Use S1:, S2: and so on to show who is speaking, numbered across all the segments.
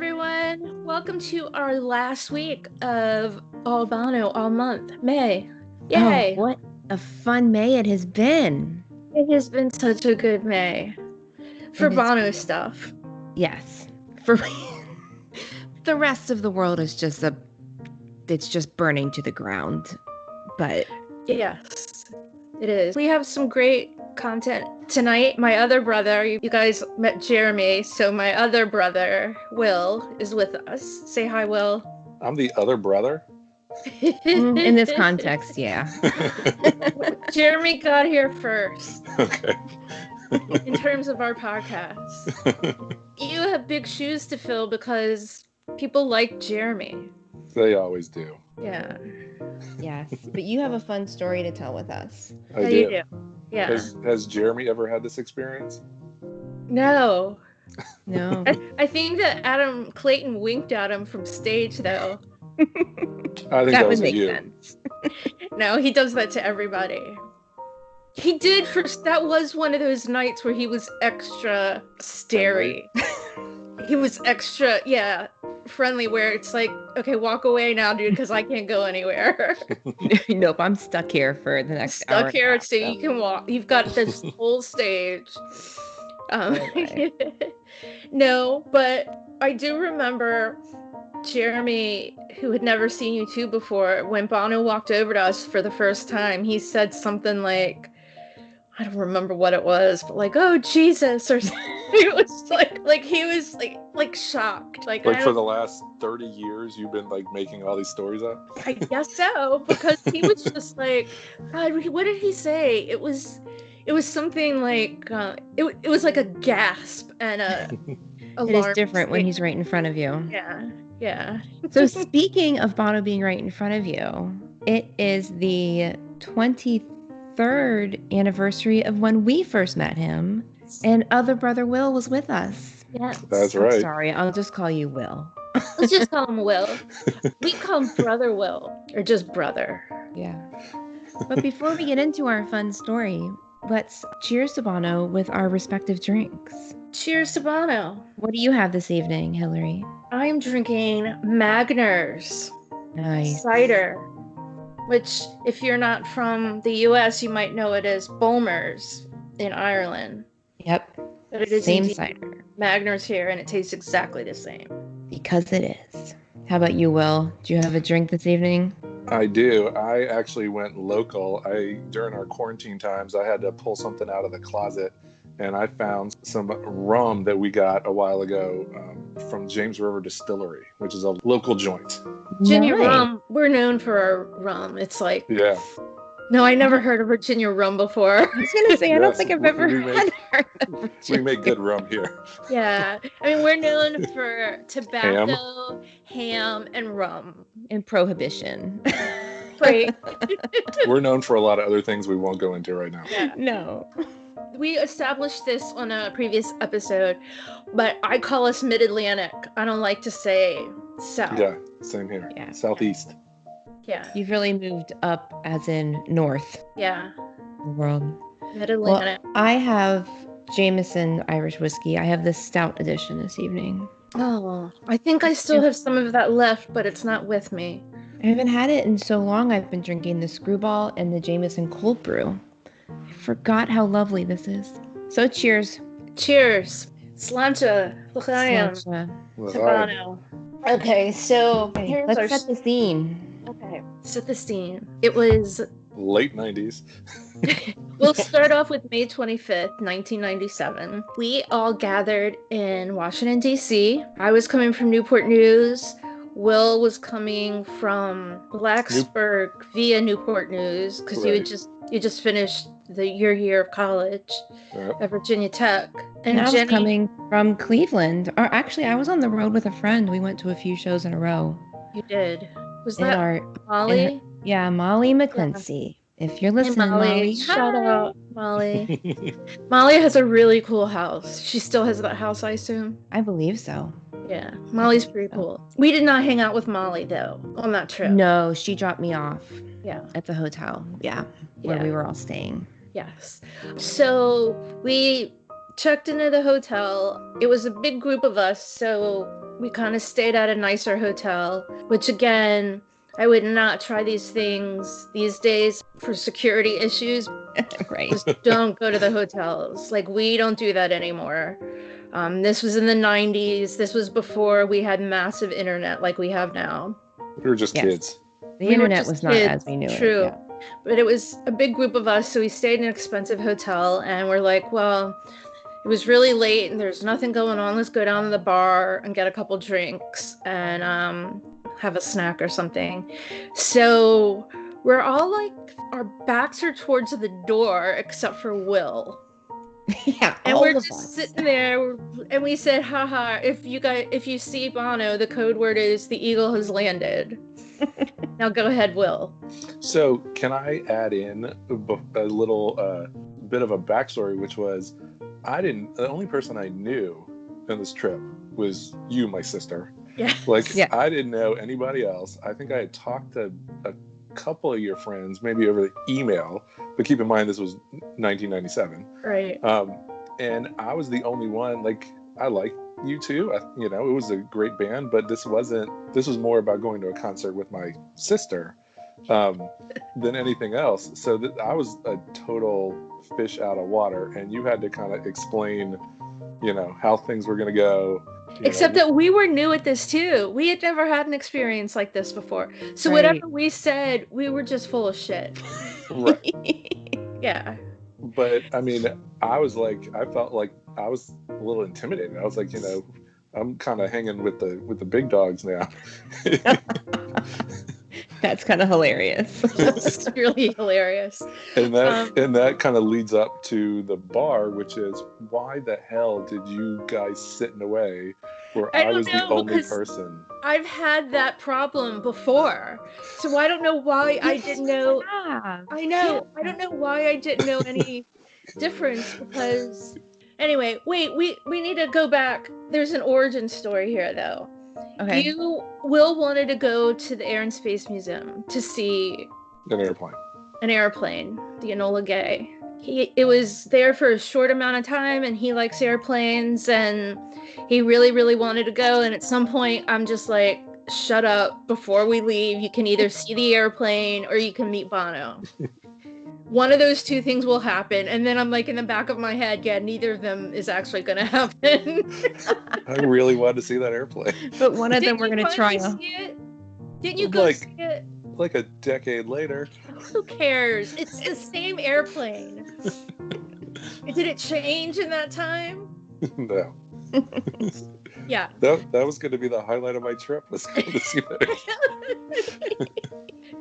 S1: everyone. Welcome to our last week of All Bono, all month, May. Yay!
S2: Oh, what a fun May it has been.
S1: It has been such a good May for Bono stuff.
S2: Yes. For the rest of the world is just it's just burning to the ground. But
S1: yes, it is. We have some great content tonight. My other brother, you guys met Jeremy, so my other brother, Will, is with us. Say hi, Will.
S3: I'm the other brother?
S2: In this context, yeah.
S1: Jeremy got here first.
S3: Okay.
S1: In terms of our podcast. You have big shoes to fill because people like Jeremy.
S3: They always do.
S1: Yeah.
S2: Yes. But you have a fun story to tell with us.
S3: I do.
S1: You do. Yeah.
S3: Has Jeremy ever had this experience?
S1: No.
S2: No.
S1: I think that Adam Clayton winked at him from stage, though.
S3: I think that
S2: would
S3: was
S2: make
S3: you.
S2: sense.
S1: No, he does that to everybody. He did first. That was one of those nights where he was extra starey. He was extra, friendly, where it's like, okay, walk away now, dude, because I can't go anywhere.
S2: Nope, I'm stuck here for the next hour.
S1: Stuck here, so you can walk. You've got this whole stage. No, but I do remember Jeremy, who had never seen you two before, when Bono walked over to us for the first time, he said something like, I don't remember what it was, but like, oh Jesus, or something. It was like he was like shocked. Like
S3: for the last 30 years you've been like making all these stories up?
S1: I guess so, because he was just like, God, what did he say? It was something like it was like a gasp and a
S2: It is different when he's right in front of you.
S1: Yeah.
S2: So speaking of Bono being right in front of you, it is the 23rd anniversary of when we first met him, and other brother Will was with us.
S1: Yes.
S3: That's right.
S2: I'm sorry, I'll just call you Will.
S1: Let's just call him Will. We call him Brother Will, or just brother.
S2: Yeah. But before we get into our fun story, let's cheers to Bono with our respective drinks.
S1: Cheers to Bono.
S2: What do you have this evening, Hillary?
S1: I'm drinking Magners.
S2: Nice.
S1: Cider, which, if you're not from the U.S., you might know it as Bulmers in Ireland.
S2: Yep.
S1: But it is
S2: same cider.
S1: Magners here, and it tastes exactly the same.
S2: Because it is. How about you, Will? Do you have a drink this evening?
S3: I do. I actually went local. During our quarantine times, I had to pull something out of the closet, and I found some rum that we got a while ago from James River Distillery, which is a local joint.
S1: Virginia rum. We're known for our rum. It's like...
S3: Yeah.
S1: No, I never heard of Virginia rum before.
S2: I was going to say, I don't think I've ever heard of Virginia.
S3: We make good rum here.
S1: Yeah. I mean, we're known for tobacco, ham and rum.
S2: And prohibition.
S1: Right.
S3: We're known for a lot of other things we won't go into right now.
S1: Yeah.
S2: No.
S1: We established this on a previous episode, but I call us Mid-Atlantic. I don't like to say South.
S3: Yeah, same here.
S2: Yeah.
S3: Southeast.
S1: Yeah.
S2: You've really moved up as in north.
S1: Yeah.
S2: The world.
S1: Mid-Atlantic.
S2: Well, I have Jameson Irish whiskey. I have the stout edition this evening.
S1: Oh, I think I still have some of that left, but it's not with me.
S2: I haven't had it in so long. I've been drinking the Screwball and the Jameson Cold Brew. I forgot how lovely this is. So cheers.
S1: Cheers. Sláinte. L'chaim. Tabano. Okay, so here's
S2: let's
S1: our...
S2: set the scene.
S1: Okay, set the scene. It was...
S3: late 90s.
S1: We'll start off with May 25th, 1997. We all gathered in Washington, D.C. I was coming from Newport News. Will was coming from Blacksburg via Newport News, because you just finished your year of college at Virginia Tech.
S2: And I was coming from Cleveland. Or actually, I was on the road with a friend. We went to a few shows in a row.
S1: You did. Was that Molly?
S2: Molly McClincy. Yeah. If you're listening, Molly,
S1: shout out, Molly. Molly has a really cool house. She still has that house, I assume?
S2: I believe so.
S1: Yeah, Molly's pretty cool. We did not hang out with Molly, though, on that trip.
S2: No, she dropped me off.
S1: Yeah.
S2: At the hotel. Yeah. Where we were all staying.
S1: Yes. So we checked into the hotel. It was a big group of us, so We kind of stayed at a nicer hotel, which again, I would not try these things these days for security issues.
S2: Right.
S1: Just don't go to the hotels. Like, we don't do that anymore. This was in the 90s. This was before we had massive internet like we have now.
S3: We were just kids.
S2: The
S1: We were
S2: internet
S1: just
S2: was not
S1: kids,
S2: as we knew
S1: true.
S2: it.
S1: But it was a big group of us, so we stayed in an expensive hotel, and we're like, well, it was really late and there's nothing going on. Let's go down to the bar and get a couple drinks and have a snack or something. So we're all like, our backs are towards the door except for Will.
S2: Yeah,
S1: And
S2: all
S1: we're
S2: of
S1: just
S2: us.
S1: sitting there, and we said, haha, if you see Bono, the code word is the eagle has landed. Now go ahead, Will.
S3: So can I add in a little bit of a backstory, which was the only person I knew on this trip was you, my sister.
S1: Yeah.
S3: Like,
S2: Yeah.
S3: I didn't know anybody else. I think I had talked to a couple of your friends, maybe over the email, but keep in mind this was 1997.
S1: Right.
S3: And I was the only one. Like, I like you too. It was a great band, but this was more about going to a concert with my sister than anything else. So I was a total fish out of water, and you had to kind of explain, how things were going to go.
S1: Except that we were new at this too. We had never had an experience like this before. So whatever we said, we were just full of shit.
S3: Right.
S1: Yeah.
S3: But I mean, I felt like I was a little intimidated. I was like, I'm kind of hanging with the big dogs now.
S2: That's kind of hilarious.
S1: It's really hilarious.
S3: And that kind of leads up to the bar, which is, why the hell did you guys sit in a way where I was the only person?
S1: I've had that problem before, so I don't know why I didn't know. I know. I don't know why I didn't know any difference, because anyway, wait, we need to go back. There's an origin story here, though.
S2: Okay.
S1: Will wanted to go to the Air and Space Museum to see
S3: An airplane,
S1: the Enola Gay. It was there for a short amount of time, and he likes airplanes, and he really, really wanted to go. And at some point, I'm just like, shut up before we leave. You can either see the airplane or you can meet Bono. One of those two things will happen. And then I'm like, in the back of my head, yeah, neither of them is actually going to happen.
S3: I really wanted to see that airplane.
S2: But one of them we're going to try.
S1: Didn't you go see it?
S3: Like a decade later.
S1: Who cares? It's the same airplane. Did it change in that time?
S3: No.
S1: Yeah.
S3: That was going to be the highlight of my trip. Was going to see that.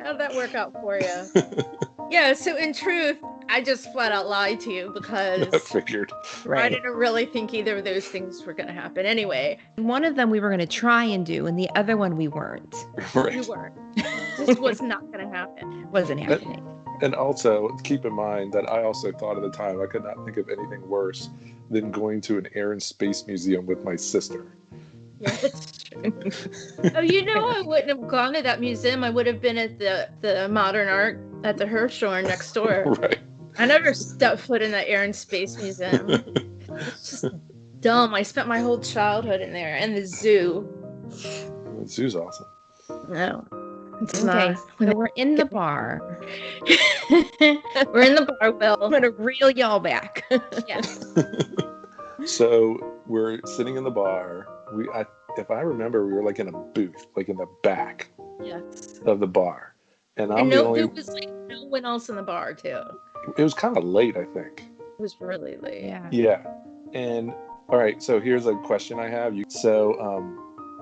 S1: How'd that work out for you? Yeah, so in truth, I just flat out lied to you because
S3: I figured.
S2: Right.
S1: I didn't really think either of those things were going to happen. Anyway.
S2: One of them we were going to try and do, and the other one we weren't.
S3: Right.
S1: You weren't. This was not going to happen.
S2: Wasn't happening.
S3: And also, keep in mind that I also thought at the time I could not think of anything worse than going to an Air and Space Museum with my sister.
S1: Yeah, that's true. Oh, I wouldn't have gone to that museum. I would have been at the modern art at the Hirshhorn next door.
S3: Right.
S1: I never stepped foot in that Air and Space Museum. It's just dumb. I spent my whole childhood in there, and the zoo.
S3: The zoo's awesome.
S1: No, it's
S2: Okay,
S1: not.
S2: so we're in the bar.
S1: We're in the bar, Will.
S2: I'm going to reel y'all back.
S1: Yes.
S3: So we're sitting in the bar. If I remember, we were like in a booth, like in the back
S1: Yes.
S3: of the bar. And I'm
S1: And
S3: the only...
S1: there was like no one else in the bar, too.
S3: It was kind of late, I think.
S1: It was really late.
S2: Yeah.
S3: Yeah. And all right, so here's a question I have.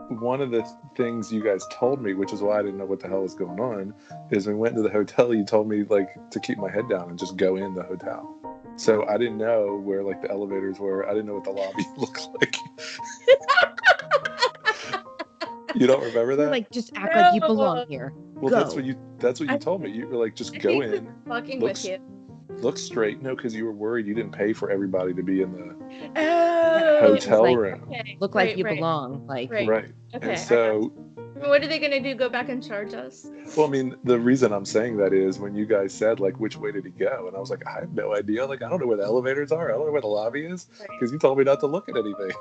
S3: One of the things you guys told me, which is why I didn't know what the hell was going on, is when we went to the hotel, you told me like to keep my head down and just go in the hotel. So I didn't know where like the elevators were. I didn't know what the lobby looked like. You don't remember that?
S2: Like, just act like you belong here.
S3: Well,
S2: go.
S3: that's what you told me. You were like, just go in.
S1: Fucking with you.
S3: Look straight. No, because you were worried you didn't pay for everybody to be in the
S1: Oh.
S3: hotel room.
S1: Okay.
S2: Look like you
S1: right.
S2: belong. Like,
S3: Right.
S1: Okay.
S3: And so,
S1: what are they going to do? Go back and charge us?
S3: well, I mean, the reason I'm saying that is when you guys said, like, which way did he go? And I was like, I have no idea. Like, I don't know where the elevators are. I don't know where the lobby is. Because you told me not to look at anything.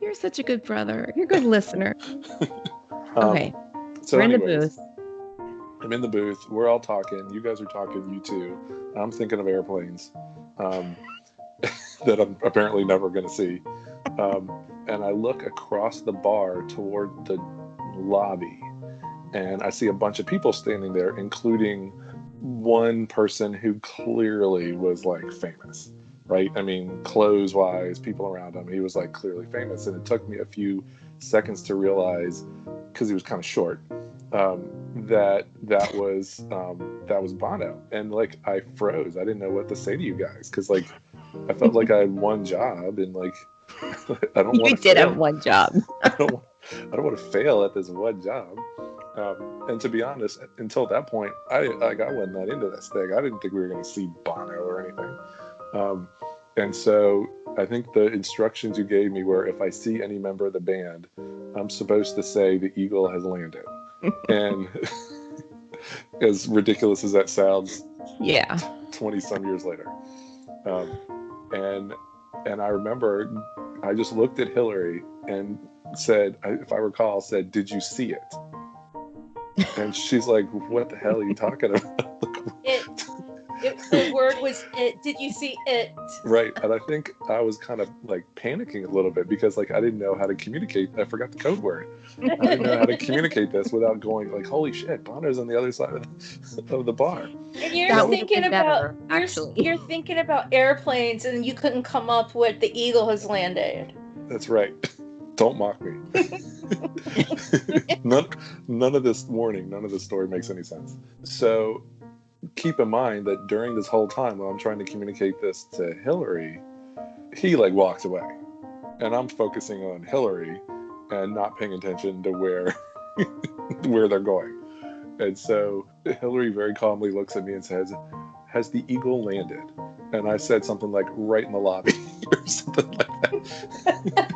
S2: You're such a good brother. You're a good listener. Okay.
S3: So
S2: We're in the
S3: anyways,
S2: booth.
S3: I'm in the booth. We're all talking. You guys are talking. You too. I'm thinking of airplanes that I'm apparently never going to see. And I look across the bar toward the lobby, and I see a bunch of people standing there, including one person who clearly was like famous, right? I mean, clothes wise, people around him, he was like clearly famous. And it took me a few seconds to realize, because he was kind of short, that was Bono. And like, I froze. I didn't know what to say to you guys, because like I felt like I had one job, and like I don't want
S2: You
S3: to
S2: did
S3: fail.
S2: have one job.
S3: I don't want to fail at this one job. And to be honest, until that point, I wasn't that into this thing. I didn't think we were going to see Bono or anything. And so I think the instructions you gave me were, if I see any member of the band, I'm supposed to say the eagle has landed. And as ridiculous as that sounds,
S2: Yeah.
S3: 20 some years later. And I remember I just looked at Hillary and said, if I recall, said, "Did you see it?" And she's like, "What the hell are you talking about?"
S1: The word was it. Did you see it?
S3: Right. And I think I was kind of like panicking a little bit, because like I didn't know how to communicate. I forgot the code word. I didn't know how to communicate this without going like, "Holy shit, Bonner's on the other side of the bar."
S1: And you're
S2: That would've
S1: thinking
S2: been
S1: about
S2: better, actually.
S1: you're thinking about airplanes, and you couldn't come up with the eagle has landed.
S3: That's right. Don't mock me. None of this warning, none of this story makes any sense. So keep in mind that during this whole time, while I'm trying to communicate this to Hillary, he like walks away, and I'm focusing on Hillary and not paying attention to where they're going. And so Hillary very calmly looks at me and says, "Has the eagle landed?" And I said something like, "Right in the lobby," or something like that.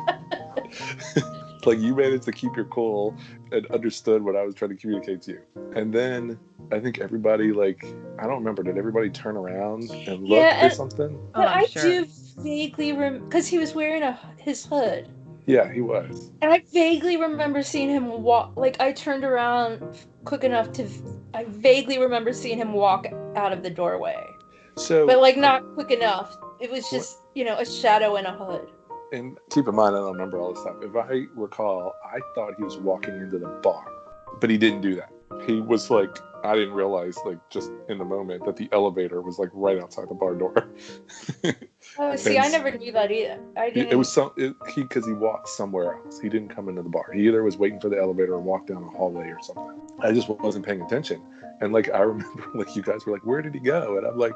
S3: Like, you managed to keep your cool and understood what I was trying to communicate to you. And then I think everybody, like, I don't remember, did everybody turn around and look or something?
S1: But
S2: I'm
S1: I
S2: sure.
S1: do vaguely because he was wearing his hood.
S3: Yeah, he was.
S1: And I vaguely remember seeing him walk. Like, I turned around quick enough I vaguely remember seeing him walk out of the doorway.
S3: So,
S1: but like not quick enough. It was just, a shadow in a hood.
S3: And keep in mind, I don't remember all this stuff. If I recall, I thought he was walking into the bar, but he didn't do that. He was like, I didn't realize, like, just in the moment, that the elevator was like right outside the bar door.
S1: Oh, see, I never knew that either. I didn't.
S3: It was because he walked somewhere else. He didn't come into the bar. He either was waiting for the elevator or walked down a hallway or something. I just wasn't paying attention. And like, I remember, like, you guys were like, "Where did he go?" And I'm like,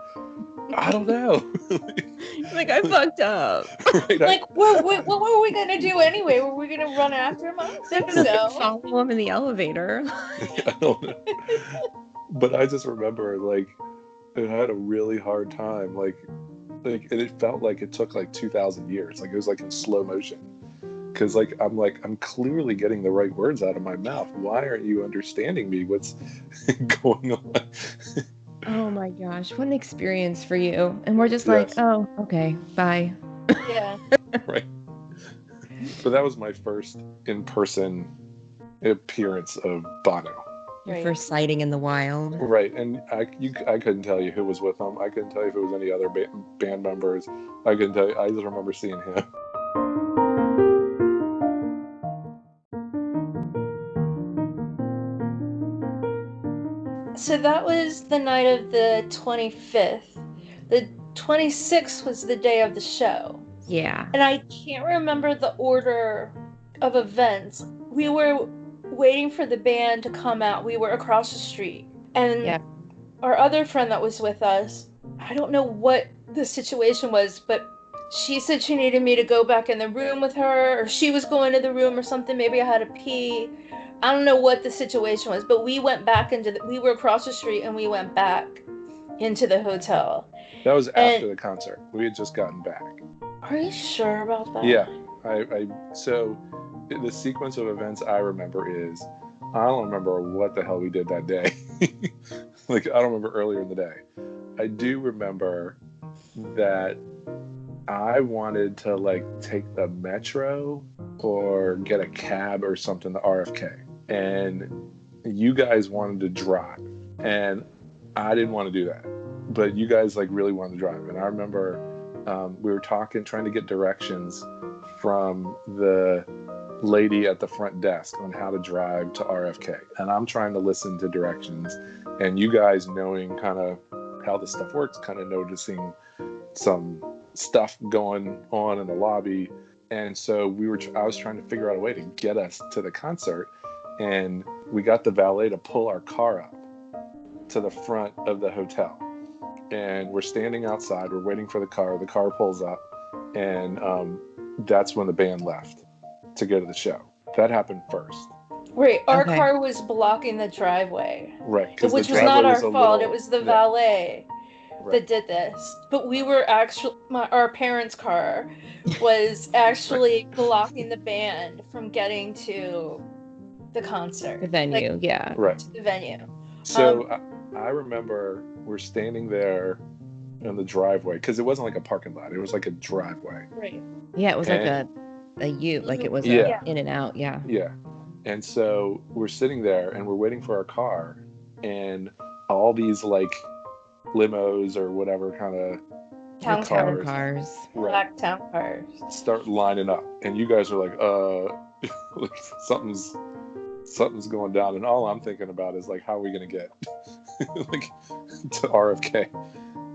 S3: "I don't know."
S2: Like, I fucked up.
S3: Right,
S1: like, what were we gonna do anyway? Were we gonna run after him? I don't think so.
S2: Follow him in the elevator.
S3: I don't know. But I just remember, like, I had a really hard time, like, and it felt like it took like 2,000 years. Like, it was like in slow motion. Because I'm clearly getting the right words out of my mouth. Why aren't you understanding me? What's going on?
S2: Oh my gosh, what an experience for you. And we're just
S3: Yes.
S2: like, oh, okay, bye.
S1: Yeah.
S3: Right. But that was my first in-person appearance of Bono.
S2: Your first sighting in the wild.
S3: Right. And I couldn't tell you who was with him. I couldn't tell you if it was any other band members. I couldn't tell you. I just remember seeing him.
S1: So that was the night of the 25th. The 26th was the day of the show.
S2: Yeah.
S1: And I can't remember the order of events. We were waiting for the band to come out. We were across the street. And our other friend that was with us, I don't know what the situation was, but she said she needed me to go back in the room with her, or she was going to the room or something. Maybe I had to pee. I don't know what the situation was, but we went back we were across the street and we went back into the hotel.
S3: That was after the concert. We had just gotten back.
S1: Are you sure about that?
S3: Yeah. So the sequence of events I remember is, I don't remember what the hell we did that day. Like, I don't remember earlier in the day. I do remember that I wanted to like take the metro or get a cab or something to RFK. And you guys wanted to drive. And I didn't want to do that. But you guys like really wanted to drive. And I remember we were talking, trying to get directions from the lady at the front desk on how to drive to RFK. And I'm trying to listen to directions. And you guys, knowing kind of how this stuff works, kind of noticing some stuff going on in the lobby. And so I was trying to figure out a way to get us to the concert. And we got the valet to pull our car up to the front of the hotel. And we're standing outside, we're waiting for the car pulls up, and that's when the band left to go to the show. That happened first.
S1: Right, our car was blocking the driveway.
S3: Right.
S1: Which was not our fault, it was the valet that did this. But we were actually, our parents' car was actually blocking the band from getting to the concert.
S2: The venue,
S3: Right.
S1: To the venue.
S3: So I remember we're standing there in the driveway, because it wasn't like a parking lot, it was like a driveway.
S1: Right.
S2: Yeah, it was like a U, like it was in and out, yeah.
S3: And so we're sitting there and we're waiting for our car, and all these like limos or whatever kind of
S2: town cars.
S1: Black town cars
S3: start lining up, and you guys are like like something's going down, and all I'm thinking about is like, how are we gonna get like to RFK?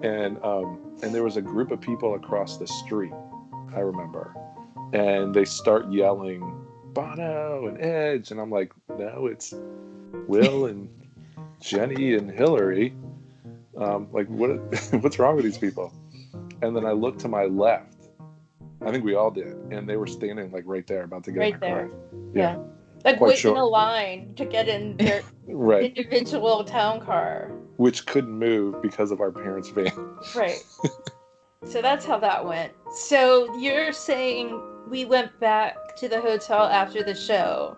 S3: And there was a group of people across the street, I remember, and they start yelling Bono and Edge, and I'm like, no, it's Will and Jenny and Hillary. Like, what's wrong with these people? And then I looked to my left. I think we all did, and they were standing like right there, about to get in the car.
S1: Yeah. Like waiting in a line to get in their individual town car,
S3: which couldn't move because of our parents' van.
S1: Right. So that's how that went. So you're saying we went back to the hotel after the show,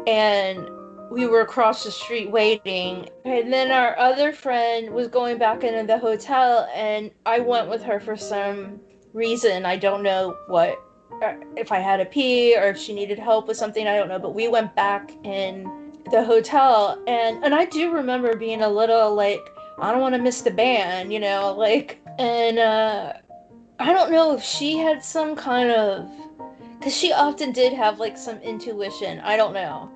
S1: and we were across the street waiting, and then our other friend was going back into the hotel, and I went with her for some reason. I don't know what, if I had to pee or if she needed help with something, I don't know, but we went back in the hotel, and I do remember being a little like, I don't want to miss the band, you know, like, and I don't know if she had some kind of, because she often did have like some intuition, I don't know.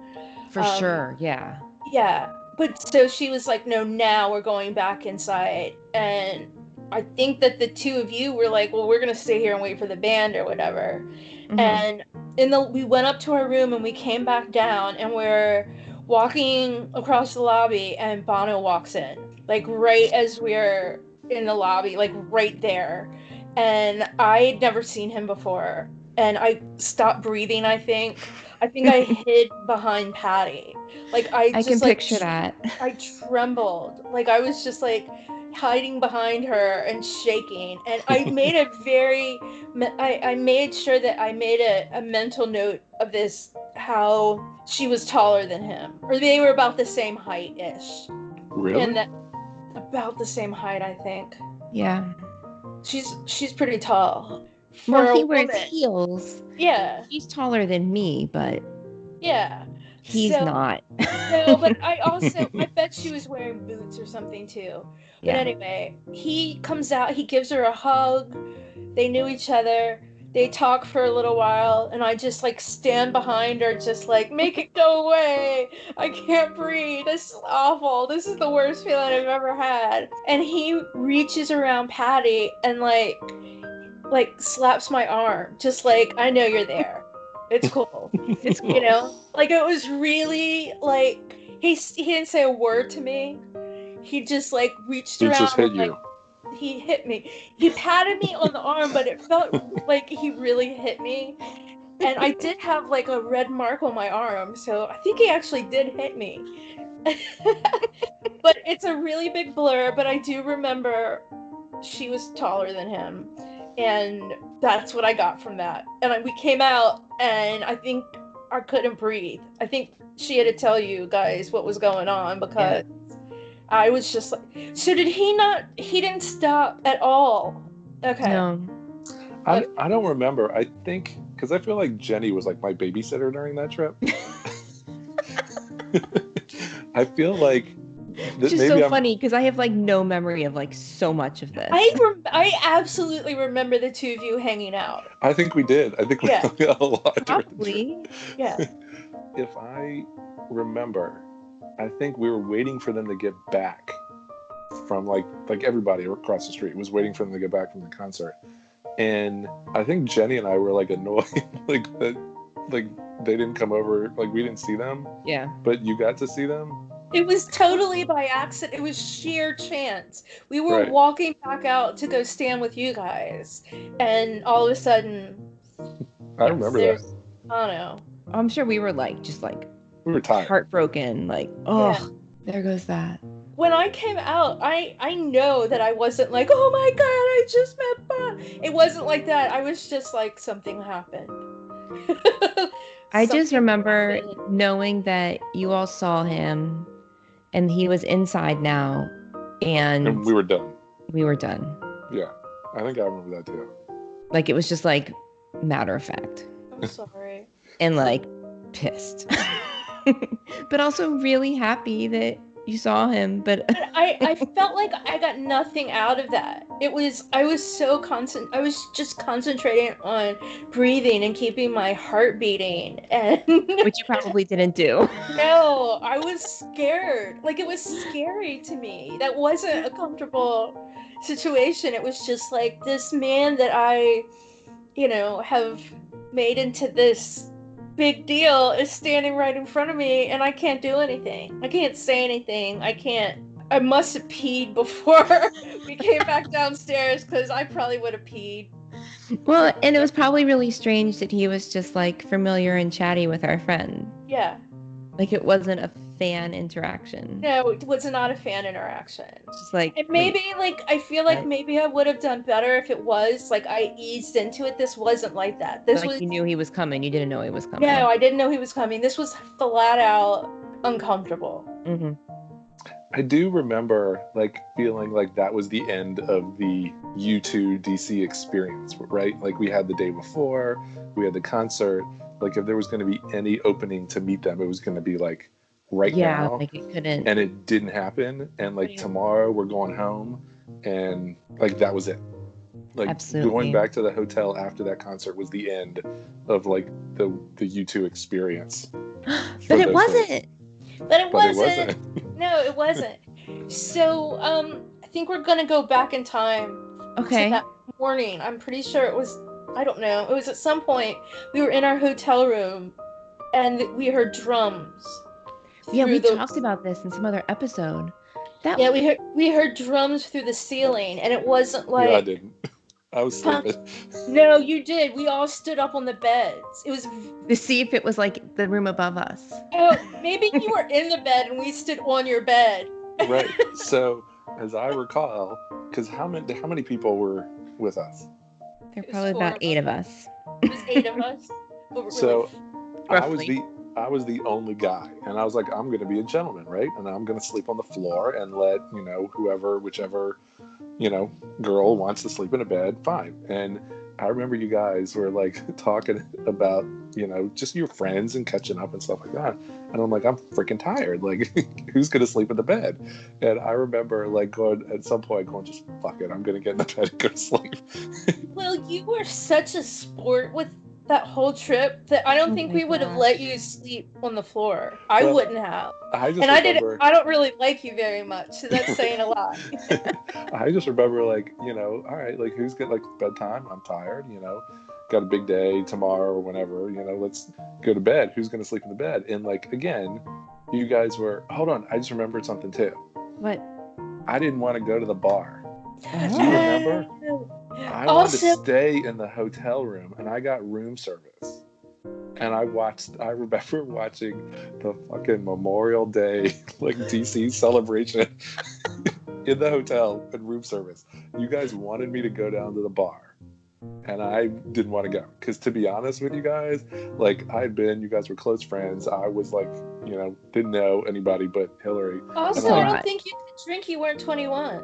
S2: For sure, yeah.
S1: Yeah, but so she was like, no, now we're going back inside, and I think that the two of you were like, well, we're gonna stay here and wait for the band or whatever. Mm-hmm. And we went up to our room, and we came back down, and we're walking across the lobby, and Bono walks in, like right as we're in the lobby, like right there. And I'd never seen him before, and I stopped breathing. I think I hid behind Patty. Like I
S2: can picture that.
S1: I trembled. Like I was just like hiding behind her and shaking. And I made I made sure that I made a mental note of this, how she was taller than him, or they were about the same height-ish.
S3: Really?
S1: And about the same height, I think.
S2: Yeah.
S1: She's pretty tall.
S2: Well, he wears heels.
S1: Yeah.
S2: He's taller than me, but
S1: yeah,
S2: he's not.
S1: No, but I bet she was wearing boots or something too.
S2: Yeah.
S1: But anyway, he comes out, he gives her a hug. They knew each other. They talk for a little while, and I just like stand behind her, just like, make it go away. I can't breathe. This is awful. This is the worst feeling I've ever had. And he reaches around Patty and like slaps my arm, just like, I know you're there. It's cool.
S2: It's cool.
S1: You know, like it was really like he didn't say a word to me. He just like reached around.
S3: He just hit
S1: and,
S3: you.
S1: He hit me. He patted me on the arm, but it felt like he really hit me. And I did have like a red mark on my arm, so I think he actually did hit me. But it's a really big blur, but I do remember she was taller than him. And that's what I got from that. And we came out, and I think I couldn't breathe. I think she had to tell you guys what was going on, because I was just like, so did he not, he didn't stop at all? Okay.
S2: No.
S3: I don't remember. I think because I feel like Jenny was like my babysitter during that trip. I feel like
S2: Which is so funny because I have like no memory of like so much of this.
S1: I absolutely remember the two of you hanging out.
S3: I think we did. I think we hung out a lot.
S2: Probably.
S1: Yeah.
S3: If I remember, I think we were waiting for them to get back from like everybody across the street was waiting for them to get back from the concert. And I think Jenny and I were like annoyed like that like they didn't come over, like we didn't see them.
S2: Yeah.
S3: But you got to see them?
S1: It was totally by accident. It was sheer chance. We were walking back out to go stand with you guys, and all of a sudden,
S3: I remember that.
S1: I don't know.
S2: I'm sure we were like just like
S3: we were tired,
S2: heartbroken, like there goes that.
S1: When I came out, I know that I wasn't like, oh my god, I just met Bob. It wasn't like that. I was just like, something happened.
S2: I just remember knowing that you all saw him and he was inside now and
S3: we were done.
S2: We were done.
S3: Yeah. I think I remember that too.
S2: Like it was just like matter of fact.
S1: I'm sorry.
S2: And like pissed. But also really happy that you saw him, but
S1: I felt like I got nothing out of that. I was just concentrating on breathing and keeping my heart beating, and
S2: which you probably didn't do.
S1: No, I was scared. Like it was scary to me. That wasn't a comfortable situation. It was just like this man that I, have made into this big deal is standing right in front of me, and I can't do anything. I can't say anything. I must have peed before we came back downstairs, because I probably would have peed.
S2: Well, and it was probably really strange that he was just like familiar and chatty with our friend.
S1: Yeah.
S2: Like it wasn't a fan interaction.
S1: No, it was not a fan interaction.
S2: Just like,
S1: and maybe I feel like maybe I would have done better if it was like I eased into it. This wasn't like that. This was,
S2: you knew he was coming. You didn't know he was coming.
S1: No, I didn't know he was coming. This was flat out uncomfortable.
S2: Mm-hmm.
S3: I do remember like feeling like that was the end of the U2 DC experience, right? Like we had the day before, we had the concert. Like if there was going to be any opening to meet them, it was going to be like right now.
S2: Like it couldn't.
S3: And it didn't happen. And like tomorrow we're going home, and like that was it. Like
S2: absolutely.
S3: Going back to the hotel after that concert was the end of like the U2 experience.
S1: But it wasn't. No, it wasn't. So I think we're gonna go back in time.
S2: Okay.
S1: To that morning. I'm pretty sure it was. I don't know. It was at some point we were in our hotel room, and we heard drums.
S2: Yeah, we talked about this in some other episode.
S1: We heard drums through the ceiling, and it wasn't like.
S3: Yeah, I didn't. I was sleeping.
S1: No, you did. We all stood up on the beds. It was
S2: to see if it was like the room above us.
S1: Oh, maybe you were in the bed and we stood on your bed.
S3: Right. So, as I recall, because how many people were with us?
S2: There were probably about 8 of us.
S1: It was 8 of us.
S3: So, I was the only guy, and I was like, I'm going to be a gentleman, right? And I'm going to sleep on the floor and let whichever girl wants to sleep in a bed, fine. And I remember you guys were like talking about, just your friends and catching up and stuff like that. And I'm like, I'm freaking tired. Like, who's going to sleep in the bed? And I remember like at some point going, just fuck it. I'm going to get in the bed and go to sleep.
S1: Well, you were such a sport with that whole trip that I don't think we would have let you sleep on the floor. I wouldn't have. I don't really like you very much, so that's saying a lot.
S3: I just remember like, all right, like who's got like bedtime? I'm tired, got a big day tomorrow or whenever, let's go to bed. Who's going to sleep in the bed? And like, again, you guys were, hold on, I just remembered something too.
S2: What?
S3: I didn't want to go to the bar. Do you remember? I wanted to stay in the hotel room, and I got room service. And I remember watching the fucking Memorial Day, like DC celebration in the hotel and room service. You guys wanted me to go down to the bar, and I didn't want to go. Because to be honest with you guys, like you guys were close friends. I was like, didn't know anybody but Hillary.
S1: Also, I don't think you could drink. You weren't 21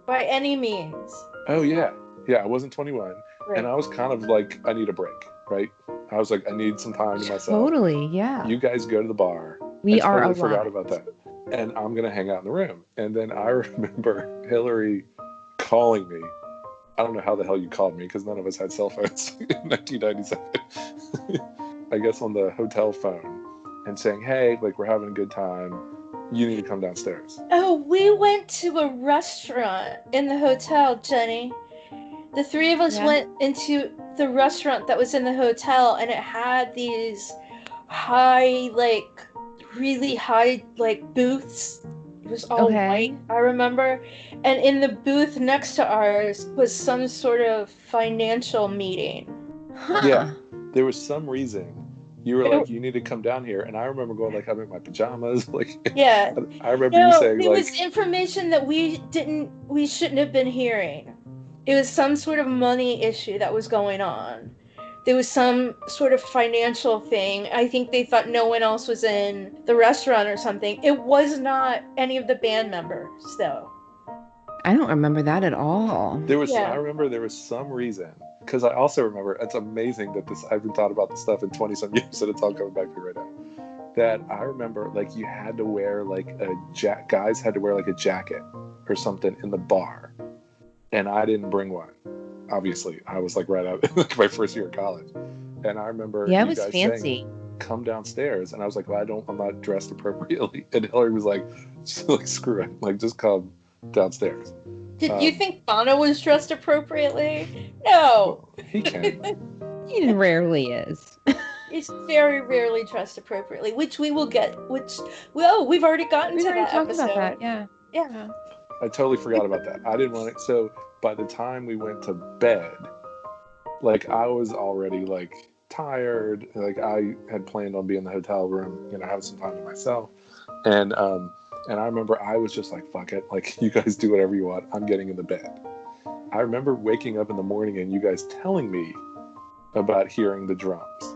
S1: by any means.
S3: Oh, yeah. Yeah, I wasn't 21. And I was kind of like, I need a break, right? I was like, I need some time to myself.
S2: Totally, yeah.
S3: You guys go to the bar.
S2: We
S3: I
S2: are
S3: totally forgot
S2: alive.
S3: about that. And I'm going to hang out in the room. And then I remember Hillary calling me. I don't know how the hell you called me because none of us had cell phones in 1997. I guess on the hotel phone and saying, hey, like, we're having a good time. You need to come downstairs.
S1: Oh, we went to a restaurant in the hotel, Jenny. The three of us went into the restaurant that was in the hotel, and it had these high, like, really high, like, booths. It was all white, I remember. And in the booth next to ours was some sort of financial meeting.
S2: Huh.
S3: Yeah, there was some reason you were like, you need to come down here. And I remember going, like, I'm in my pajamas. Like,
S1: yeah.
S3: I remember you saying,
S1: it
S3: like,
S1: was information that we shouldn't have been hearing. It was some sort of money issue that was going on. There was some sort of financial thing. I think they thought no one else was in the restaurant or something. It was not any of the band members, though.
S2: I don't remember that at all.
S3: I remember there was some reason, because I also remember, it's amazing that I haven't thought about this stuff in 20 some years and it's all coming back to me right now. That I remember, like, you had to wear like guys had to wear like a jacket or something in the bar, and I didn't bring one. Obviously, I was like right out like my first year of college, and I remember
S2: it
S3: you
S2: was
S3: guys
S2: fancy.
S3: saying, "Come downstairs," and I was like, well, I'm not dressed appropriately, and Hillary was like, screw it, like, just come downstairs.
S1: Did you think Bono was dressed appropriately? No.
S3: Well, he can.
S2: He rarely is.
S1: He's very rarely dressed appropriately, which we will get. We've already gotten to that episode.
S2: About that. Yeah.
S1: Yeah.
S3: I totally forgot about that. I didn't want it. So by the time we went to bed, like, I was already like tired. Like, I had planned on being in the hotel room, having some time to myself. And I remember I was just like, fuck it. Like, you guys do whatever you want. I'm getting in the bed. I remember waking up in the morning and you guys telling me about hearing the drums.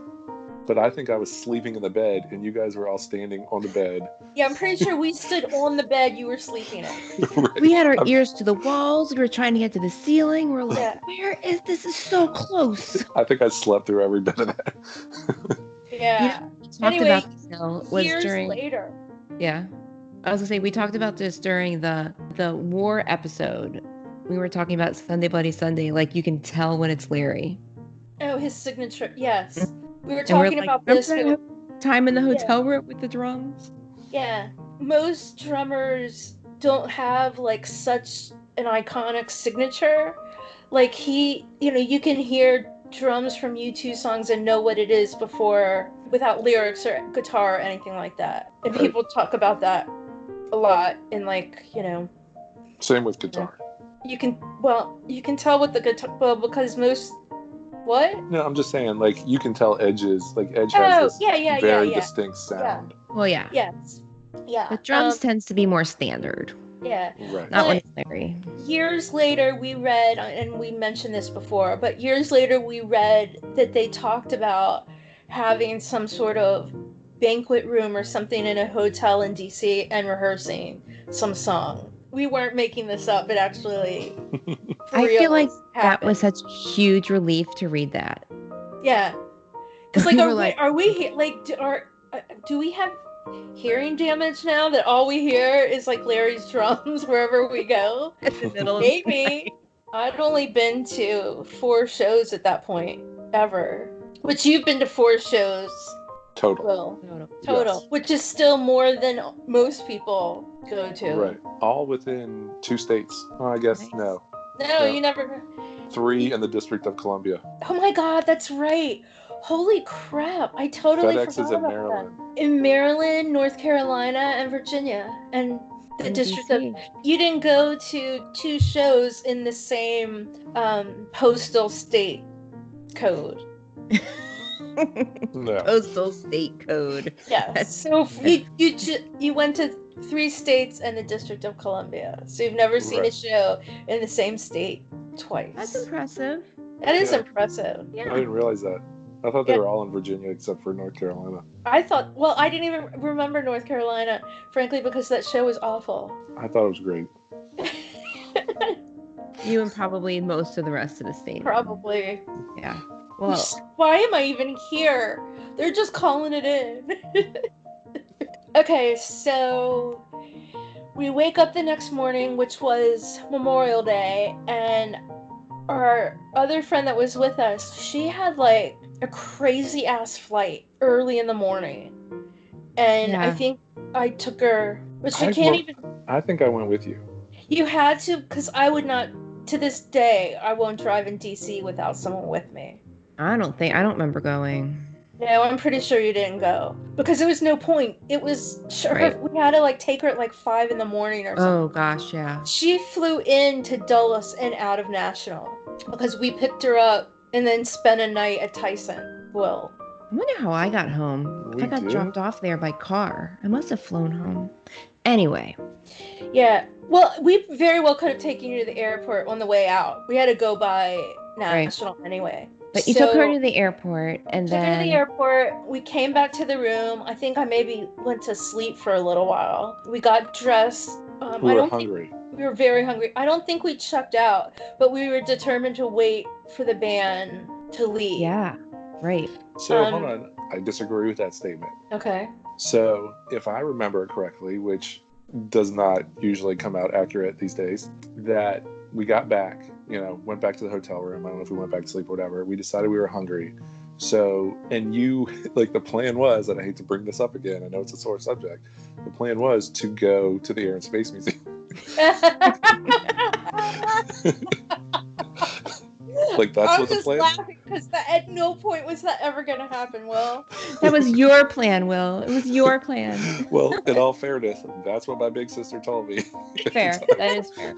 S3: But I think I was sleeping in the bed and you guys were all standing on the bed.
S1: Yeah, I'm pretty sure we stood on the bed you were sleeping in.
S3: Right.
S2: We had our ears to the walls. We were trying to get to the ceiling. We're like, where is this? Is so close.
S3: I think I slept through every bit of that.
S1: Yeah.
S2: Anyway,
S1: years later.
S2: Yeah. I was gonna say, we talked about this during the war episode. We were talking about Sunday Bloody Sunday. Like, you can tell when it's Larry.
S1: Oh, his signature. Yes. We were talking about this.
S2: Time in the hotel room with the drums.
S1: Yeah. Most drummers don't have like such an iconic signature. Like, you can hear drums from U2 songs and know what it is without lyrics or guitar or anything like that. And people talk about that a lot in, like,
S3: Same with guitar.
S1: You can tell with the guitar, because most. What?
S3: No, I'm just saying, like, you can tell Edge's, like, Edge has this very distinct sound.
S2: Yeah. Well, yeah.
S1: Yes. Yeah.
S2: The drums tends to be more standard.
S1: Yeah.
S3: Right.
S2: Not when it's Larry.
S1: Years later, we read, and we mentioned this before, but years later we read that they talked about having some sort of banquet room or something in a hotel in DC and rehearsing some song. We weren't making this up, it actually
S2: I feel like
S1: happened.
S2: That was such huge relief to read that.
S1: Yeah. Because, like, do we have hearing damage now that all we hear is, like, Larry's drums wherever we go?
S2: In the middle
S1: Maybe. I'd only been to 4 shows at that point, ever. Which you've been to 4 shows.
S3: Total.
S1: Yes. Which is still more than most people go to.
S3: Right. All within 2 states. Oh, I guess, nice.
S1: No, you never.
S3: 3 in the District of Columbia.
S1: Oh my God, that's right. Holy crap. I totally
S3: FedEx
S1: forgot
S3: is in
S1: about
S3: Maryland.
S1: That. In Maryland, North Carolina, and Virginia. And the District of... You didn't go to 2 shows in the same postal state code.
S3: No.
S2: Postal state code.
S1: Yeah. So you went to 3 states and the District of Columbia. So you've never seen a show in the same state twice.
S2: That's impressive.
S1: That is impressive.
S3: Yeah. I didn't realize that. I thought they were all in Virginia except for North Carolina.
S1: I didn't even remember North Carolina, frankly, because that show was awful.
S3: I thought it was great.
S2: You and probably most of the rest of the state.
S1: Probably.
S2: Yeah. Well,
S1: why am I even here? They're just calling it in. Okay, so we wake up the next morning, which was Memorial Day, and our other friend that was with us, she had like a crazy ass flight early in the morning. And I think I took her, but she can't even.
S3: I think I went with you.
S1: You had to, because I would not, to this day, I won't drive in DC without someone with me.
S2: I don't remember going.
S1: No, I'm pretty sure you didn't go. Because there was no point. It was, we had to like take her at like 5 in the morning or something.
S2: Oh gosh, yeah.
S1: She flew in to Dulles and out of National. Because we picked her up and then spent a night at Tyson. Well.
S2: I wonder how I got home. I got dropped off there by car. I must have flown home. Anyway.
S1: Yeah. Well, we very well could have taken you to the airport on the way out. We had to go by National anyway.
S2: But you took her to the airport and then...
S1: Took her to the airport. We came back to the room. I think I maybe went to sleep for a little while. We got dressed.
S3: We were hungry.
S1: We were very hungry. I don't think we checked out, but we were determined to wait for the band to leave.
S2: Yeah, right.
S3: So, hold on. I disagree with that statement.
S1: Okay.
S3: So, if I remember correctly, which does not usually come out accurate these days, that we got back, went back to the hotel room. I don't know if we went back to sleep or whatever. We decided we were hungry. So, and you, like, the plan was, and I hate to bring this up again, I know it's a sore subject, the plan was to go to the Air and Space Museum. Like, that's what the plan was.
S1: Laughing because at no point was that ever going to happen, Will.
S2: That was your plan, Will. It was your plan.
S3: Well, in all fairness, that's what my big sister told me.
S2: Fair. That is fair.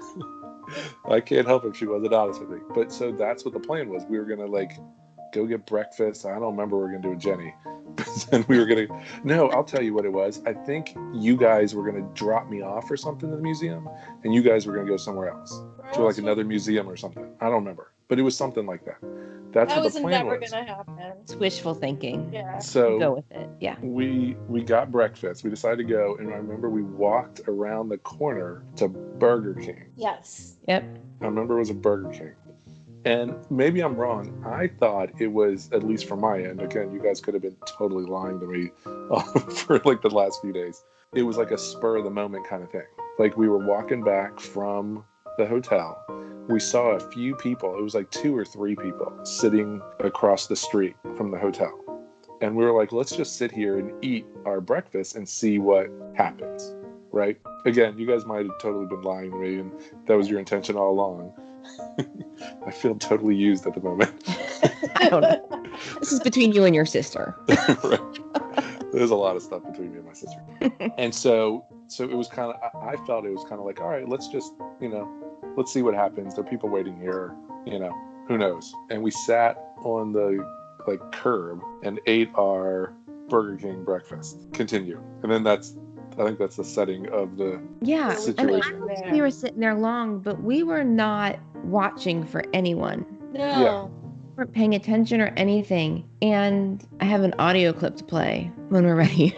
S3: I can't help if she wasn't honest with me. But so that's what the plan was. We were going to, like, go get breakfast. I don't remember what we were going to do with Jenny. But then we were going to... No, I'll tell you what it was. I think you guys were going to drop me off or something in the museum, and you guys were going to go somewhere else. To, like, another museum or something. I don't remember. But it was something like that. That's what the plan was.
S1: That was never going to happen.
S2: It's wishful thinking.
S1: Yeah.
S3: So
S2: go with it. Yeah.
S3: We got breakfast. We decided to go, and I remember we walked around the corner to Burger King.
S1: Yes.
S2: Yep.
S3: I remember it was a Burger King. And maybe I'm wrong. I thought it was, at least from my end, again, you guys could have been totally lying to me for like the last few days. It was like a spur of the moment kind of thing. Like, we were walking back from the hotel. We saw a few people. It was like 2 or 3 people sitting across the street from the hotel. And we were like, let's just sit here and eat our breakfast and see what happens, right? Again, you guys might have totally been lying to me, and that was your intention all along. I feel totally used at the moment.
S2: I don't know. This is between you and your sister.
S3: Right. There's a lot of stuff between me and my sister. And so it was kind of, I felt it was kind of like, all right, let's just, let's see what happens. There are people waiting here, who knows? And we sat on the curb and ate our Burger King breakfast. Continue. And then I think that's the setting of the situation.
S2: I don't think we were sitting there long, but we were not watching for anyone.
S1: No. Yeah.
S2: We weren't paying attention or anything. And I have an audio clip to play when we're ready.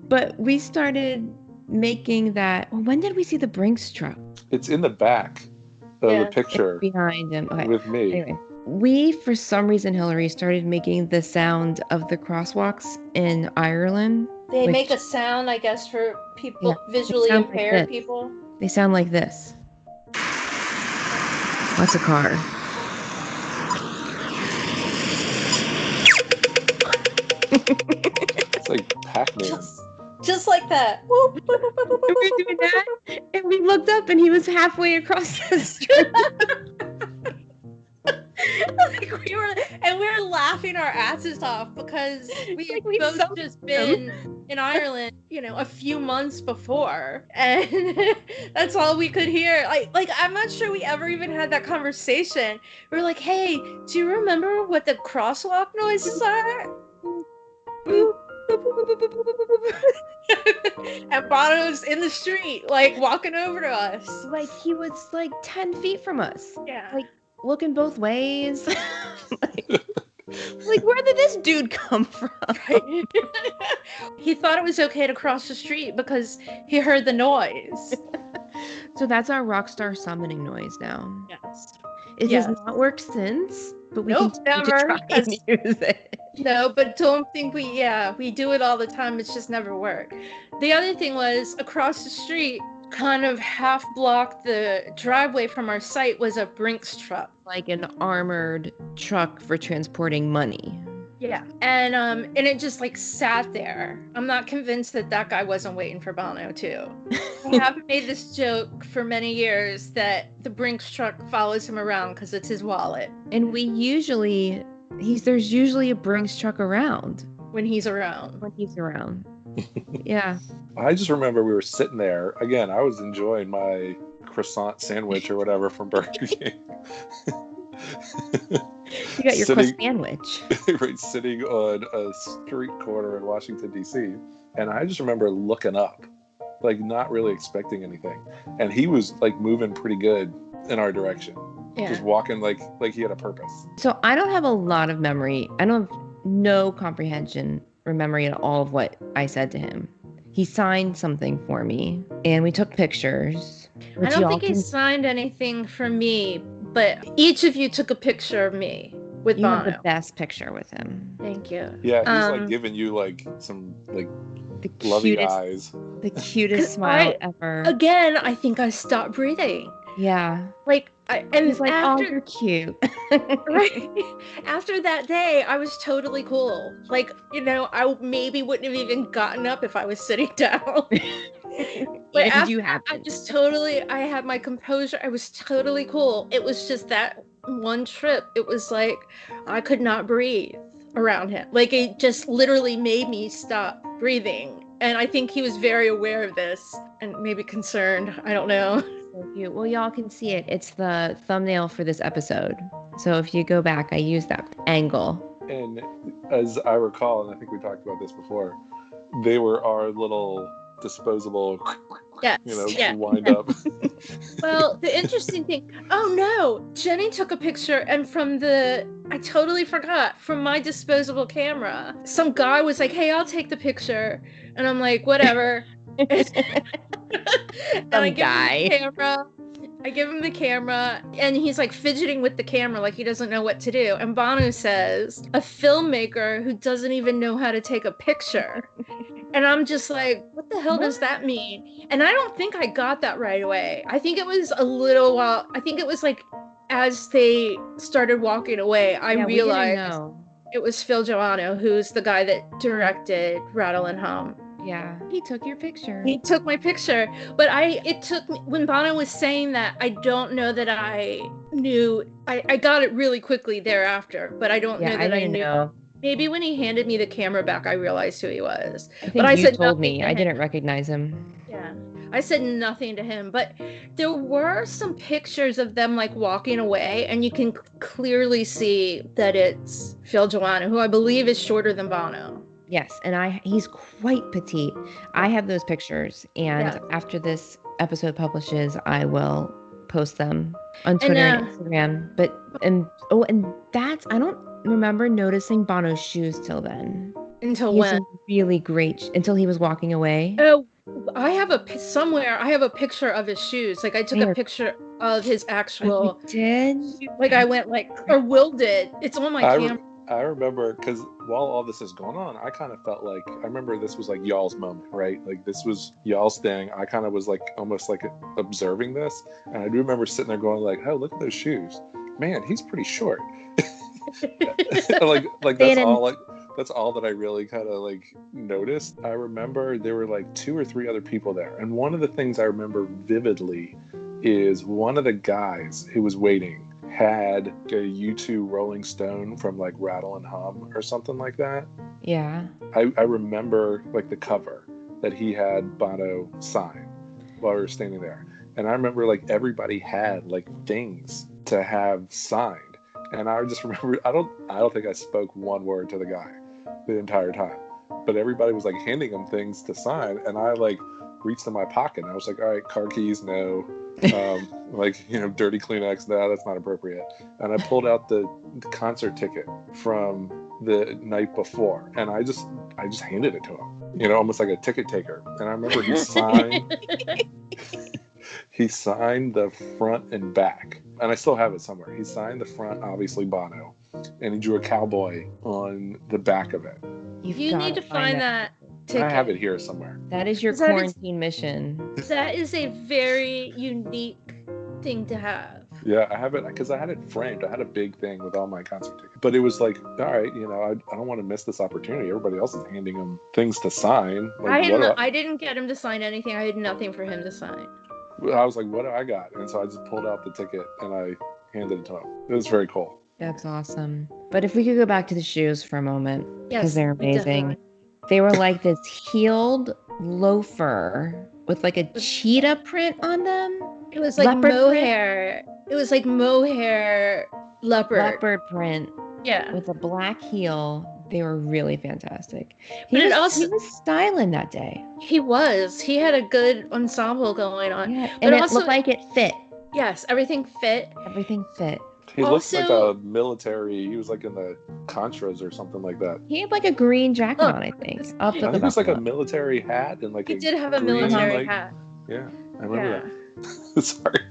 S2: But we started making that. Well, when did we see the Brinks truck?
S3: It's in the back of the picture.
S2: It's behind him. Okay.
S3: With me.
S2: Anyway, we, for some reason, Hillary, started making the sound of the crosswalks in Ireland.
S1: They make a sound, I guess, for people, visually impaired people.
S2: They sound like this. What's a car?
S3: It's like Pac-Man.
S1: Just like that.
S2: And we were doing that, and we looked up, and he was halfway across the street.
S1: we were laughing our asses off because we both just been in Ireland, a few months before, and that's all we could hear. Like I'm not sure we ever even had that conversation. We were like, "Hey, do you remember what the crosswalk noises are?" And Bono's in the street, walking over to us.
S2: He was 10 feet from us.
S1: Yeah.
S2: Looking both ways. Where did this dude come from?
S1: He thought it was okay to cross the street because he heard the noise.
S2: So that's our rock star summoning noise now.
S1: Yes.
S2: It
S1: Yes.
S2: has not worked since, but we
S1: Nope,
S2: continue to
S1: never.
S2: try and use it.
S1: No, but don't think we do it all the time. It's just never worked. The other thing was across the street, kind of half blocked the driveway from our site was a Brinks truck.
S2: Like an armored truck for transporting money.
S1: Yeah. And it just like sat there. I'm not convinced that guy wasn't waiting for Bono too. I have made this joke for many years that the Brinks truck follows him around because it's his wallet
S2: And there's usually a Brinks truck around
S1: when he's around.
S2: Yeah.
S3: I just remember we were sitting there. Again, I was enjoying my croissant sandwich or whatever from Burger King.
S2: You got your crust sandwich.
S3: Right, sitting on a street corner in Washington, D.C. And I just remember looking up, like not really expecting anything. And he was like moving pretty good in our direction. Yeah. Just walking like he had a purpose.
S2: So I don't have a lot of memory. I don't have no comprehension or memory at all of what I said to him. He signed something for me and we took pictures.
S1: I don't think he signed anything for me, but each of you took a picture of me with Bono.
S2: You have the best picture with him.
S1: Thank you.
S3: Yeah, he's like giving you like some like the loving eyes.
S2: The cutest smile ever.
S1: Again, I think I stopped breathing.
S2: Yeah.
S1: And
S2: he's like, oh, you're cute.
S1: Right. After that day, I was totally cool. Like, I maybe wouldn't have even gotten up if I was sitting down. But
S2: and you have.
S1: I had my composure. I was totally cool. It was just that one trip. It was like I could not breathe around him. Like it just literally made me stop breathing. And I think he was very aware of this and maybe concerned. I don't know.
S2: So cute. Well, y'all can see it. It's the thumbnail for this episode. So if you go back, I use that angle.
S3: And as I recall, and I think we talked about this before, they were our little disposable, wind up.
S1: Well, the interesting thing, Jenny took a picture and I totally forgot, from my disposable camera, some guy was like, hey, I'll take the picture. And I'm like, whatever. And I give him the camera and he's like fidgeting with the camera like he doesn't know what to do. And Bono says, a filmmaker who doesn't even know how to take a picture. And I'm just like, what the hell does that mean? And I don't think I got that right away. I think it was a little while. I think it was like as they started walking away, I realized it was Phil Joannou, who's the guy that directed Rattle and Hum.
S2: Yeah, he took your picture.
S1: He took my picture, but it took me, when Bono was saying that, I don't know that I knew. I got it really quickly thereafter, but I don't know that I knew. Know. Maybe when he handed me the camera back, I realized who he was.
S2: I said told me. I didn't recognize him.
S1: Yeah, I said nothing to him, but there were some pictures of them like walking away, and you can clearly see that it's Phil Joannou, who I believe is shorter than Bono.
S2: Yes, and he's quite petite. I have those pictures, and after this episode publishes, I will post them on Twitter and Instagram. And that's, I don't remember noticing Bono's shoes till then.
S1: Until when?
S2: Really great, until he was walking away.
S1: Oh, I have a picture of his shoes. Like I took a picture of his actual.
S2: You did?
S1: Like I went or Will did. It's on my camera.
S3: I remember, because while all this is going on, I kind of felt like, I remember this was like y'all's moment, right? Like this was y'all's thing. I kind of was like, almost like observing this. And I do remember sitting there going like, oh, look at those shoes. Man, he's pretty short. like that's all that I really kind of like noticed. I remember there were like 2 or 3 other people there. And one of the things I remember vividly is one of the guys who was waiting had a U2 Rolling Stone from like Rattle and Hum or something like that.
S2: Yeah.
S3: I remember like the cover that he had Bono sign while we were standing there. And I remember like everybody had like things to have signed. And I just remember, I don't think I spoke one word to the guy the entire time. But everybody was like handing him things to sign. And I like reached in my pocket and I was like, all right, car keys, no. Dirty Kleenex, no, that's not appropriate. And I pulled out the concert ticket from the night before, and I just handed it to him, almost like a ticket taker. And I remember he He signed the front and back, and I still have it somewhere. He signed the front, obviously Bono, and he drew a cowboy on the back of it.
S1: You need to find that ticket.
S3: I have it here somewhere.
S2: That is your quarantine mission.
S1: That is a very unique thing to have.
S3: Yeah, I have it because I had it framed. I had a big thing with all my concert tickets. But it was like, all right, I don't want to miss this opportunity. Everybody else is handing him things to sign. Like,
S1: I didn't get him to sign anything. I had nothing for him to sign.
S3: I was like, what do I got? And so I just pulled out the ticket and I handed it to him. It was very cool.
S2: That's awesome. But if we could go back to the shoes for a moment, because they're amazing.
S1: Definitely.
S2: They were like this heeled loafer with like a cheetah print on them.
S1: It was like mohair. It was like mohair leopard
S2: print.
S1: Yeah.
S2: With a black heel. They were really fantastic.
S1: He
S2: was styling that day.
S1: He was. He had a good ensemble going on.
S2: Yeah, and it looked like it fit.
S1: Yes, everything fit.
S2: Everything fit.
S3: He looked like a military. He was like in the Contras or something like that.
S2: He had like a green jacket on, I think.
S3: I think it was like a military hat and like
S1: he did have a military hat.
S3: Yeah, I remember that. Sorry.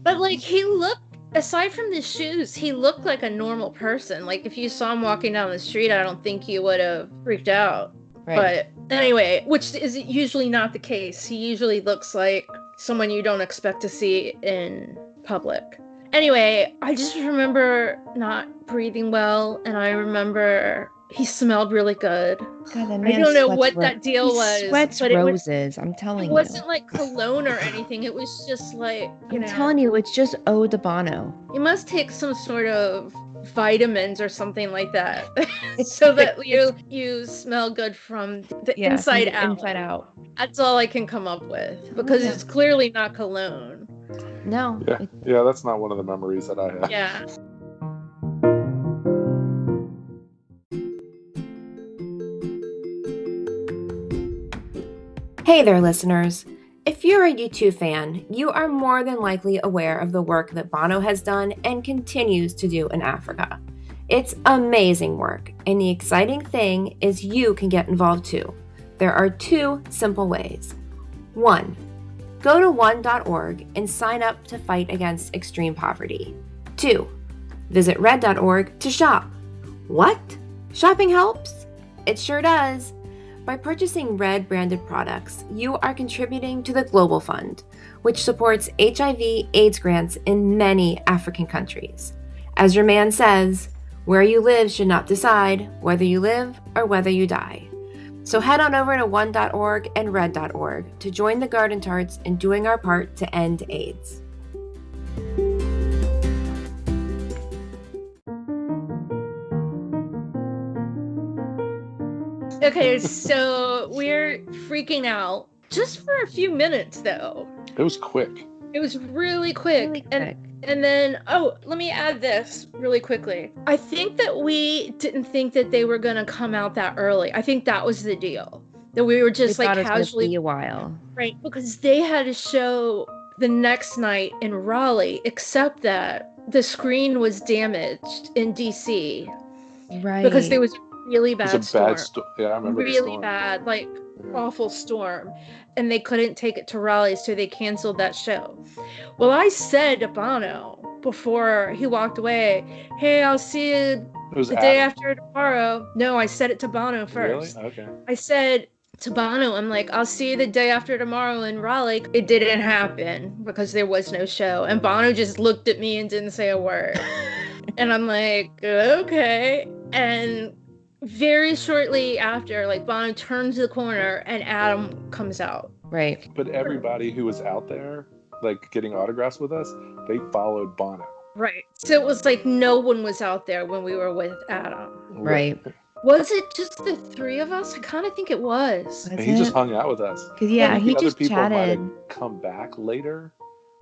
S1: But like he looked, aside from the shoes, he looked like a normal person. Like if you saw him walking down the street, I don't think you would have freaked out. Right. But anyway, which is usually not the case. He usually looks like someone you don't expect to see in public. Anyway, I just remember not breathing well, and I remember he smelled really good.
S2: God, that man
S1: I don't know what that deal was.
S2: Sweats but roses, I'm telling you.
S1: It wasn't like cologne or anything. It was just like,
S2: I'm telling you, it's just Eau de Bono.
S1: You must take some sort of vitamins or something like that so that you smell good from the inside out.
S2: Inside out.
S1: That's all I can come up with because it's clearly not cologne.
S2: No.
S3: Yeah, that's not one of the memories that I have.
S1: Yeah.
S4: Hey there, listeners. If you're a U2 fan, you are more than likely aware of the work that Bono has done and continues to do in Africa. It's amazing work, and the exciting thing is you can get involved too. There are 2 simple ways. 1. Go to one.org and sign up to fight against extreme poverty. 2. Visit red.org to shop. What? Shopping helps? It sure does. By purchasing Red branded products, you are contributing to the Global Fund, which supports HIV/AIDS grants in many African countries. As your man says, where you live should not decide whether you live or whether you die. So head on over to one.org and red.org to join the Garden Tarts in doing our part to end AIDS.
S1: Okay, so we're freaking out just for a few minutes, though.
S3: It was quick.
S1: It was really quick. And then, let me add this really quickly. I think that we didn't think that they were going to come out that early. I think that was the deal. That we were just like casually.
S2: Be a while.
S1: Right, because they had a show the next night in Raleigh, except that the screen was damaged in DC.
S2: Right.
S1: Because there was really bad storm.
S3: Yeah, I remember
S1: really bad, awful storm, and they couldn't take it to Raleigh, so they canceled that show. Well, I said to Bono before he walked away, "Hey, I'll see you the day after tomorrow." No, I said it to Bono first.
S3: Really? Okay.
S1: I said to Bono, I'm like, "I'll see you the day after tomorrow in Raleigh." It didn't happen because there was no show, and Bono just looked at me and didn't say a word. And I'm like, okay. And very shortly after, Bono turns the corner and Adam comes out.
S2: Right.
S3: But everybody who was out there, getting autographs with us, they followed Bono.
S1: Right. So it was like no one was out there when we were with Adam.
S2: Right.
S1: Was it just the 3 of us? I kind of think it was.
S3: And he just hung out with us.
S2: Because he just
S3: people
S2: chatted.
S3: Might have come back later,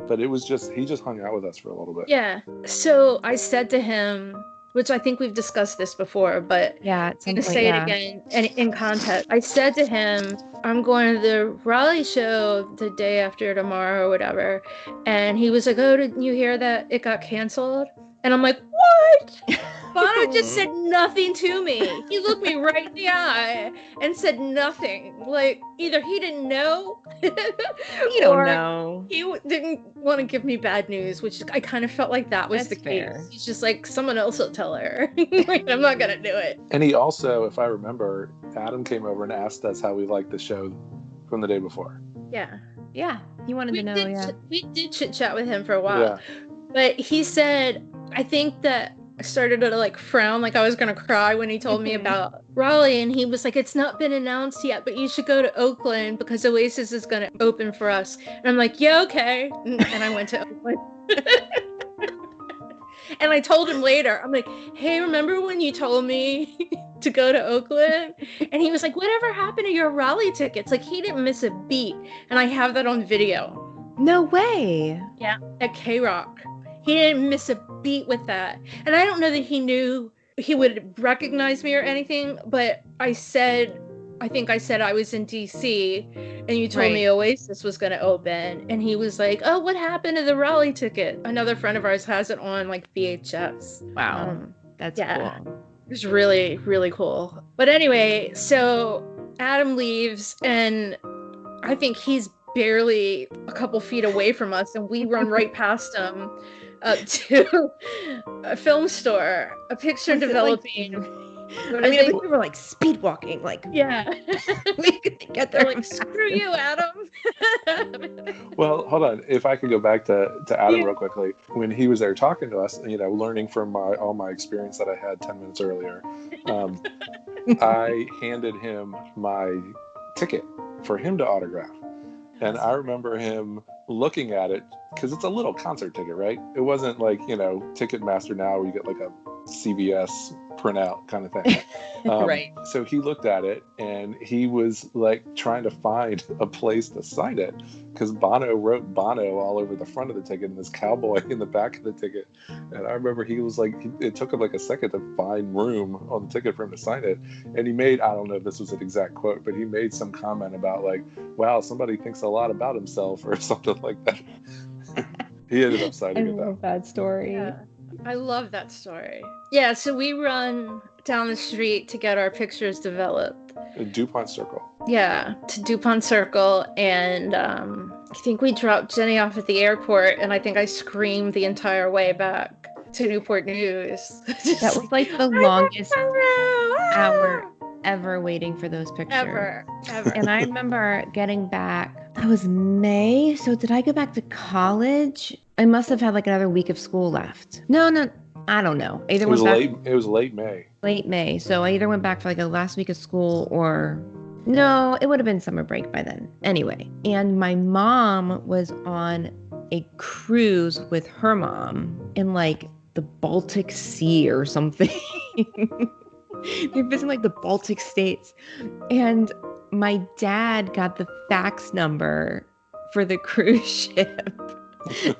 S3: but he just hung out with us for a little bit.
S1: Yeah. So I said to him, which I think we've discussed this before, but I'm going to say it again and in context. I said to him, I'm going to the Raleigh show the day after tomorrow or whatever. And he was like, "Oh, did you hear that it got canceled?" And I'm like, "What?" Bono Bono just said nothing to me. He looked me right in the eye and said nothing. Like, either he didn't know,
S2: You don't know.
S1: He didn't want to give me bad news, which I kind of felt like that was
S2: That's
S1: the
S2: fair.
S1: case. He's just like, someone else will tell her. Like, I'm not gonna do it.
S3: And he also, if I remember, Adam came over and asked us how we liked the show from the day before.
S1: Yeah.
S2: He wanted to know.
S1: We did chit chat with him for a while.
S3: Yeah.
S1: But he said, I think that I started to like frown, like I was gonna cry when he told me about Raleigh, and he was like, it's not been announced yet, but you should go to Oakland because Oasis is gonna open for us. And I'm like, yeah, okay. And I went to Oakland. And I told him later, I'm like, hey, remember when you told me to go to Oakland? And he was like, whatever happened to your Raleigh tickets? Like, he didn't miss a beat. And I have that on video.
S2: No way.
S1: Yeah, at K-Rock. He didn't miss a beat with that. And I don't know that he knew he would recognize me or anything, but I think I said I was in DC, and you told me Oasis was going to open, and he was like, oh, what happened to the Raleigh ticket? Another friend of ours has it on like VHS.
S2: Wow. That's cool.
S1: It was really, really cool. But anyway, so Adam leaves, and I think he's barely a couple feet away from us, and we run right past him up to a film store, a picture developing.
S2: I think we were like speed walking, like we couldn't get there.
S1: They're like, screw you, Adam.
S3: Well, hold on. If I could go back to Adam real quickly, when he was there talking to us, learning from all my experience that I had 10 minutes earlier, I handed him my ticket for him to autograph, and I remember him looking at it because it's a little concert ticket, right? It wasn't like Ticketmaster now where you get like a CVS printout kind of thing.
S2: Right.
S3: So he looked at it and he was like trying to find a place to sign it because Bono wrote Bono all over the front of the ticket and this cowboy in the back of the ticket. And I remember he was like, it took him like a second to find room on the ticket for him to sign it. And he made, I don't know if this was an exact quote, but he made some comment about like, wow, somebody thinks a lot about himself or something like that. He ended up signing it though.
S2: I love that story.
S1: Yeah. I love that story. Yeah, so we run down the street to get our pictures developed.
S3: DuPont Circle.
S1: Yeah, to DuPont Circle. And I think we dropped Jenny off at the airport, and I think I screamed the entire way back to Newport News.
S2: That was like the longest hour ever waiting for those pictures.
S1: Ever.
S2: And I remember getting back, that was May. So did I go back to college? I must have had like another week of school left. No, I don't know.
S3: It was late May.
S2: Late May. So I either went back for like a last week of school or no, it would have been summer break by then. Anyway, and my mom was on a cruise with her mom in like the Baltic Sea or something. They're visiting like the Baltic states. And my dad got the fax number for the cruise ship.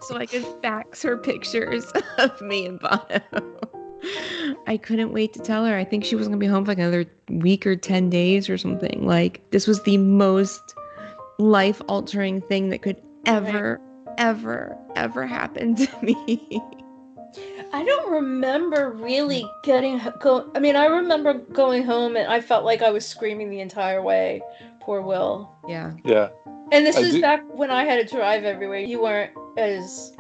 S2: So I could fax her pictures of me and Bono. I couldn't wait to tell her. I think she was going to be home for like another week or 10 days or something. Like, this was the most life-altering thing that could ever happen to me.
S1: I don't remember really I remember going home and I felt like I was screaming the entire way. Poor Will.
S2: Yeah.
S1: And this is back when I had to drive everywhere. You weren't as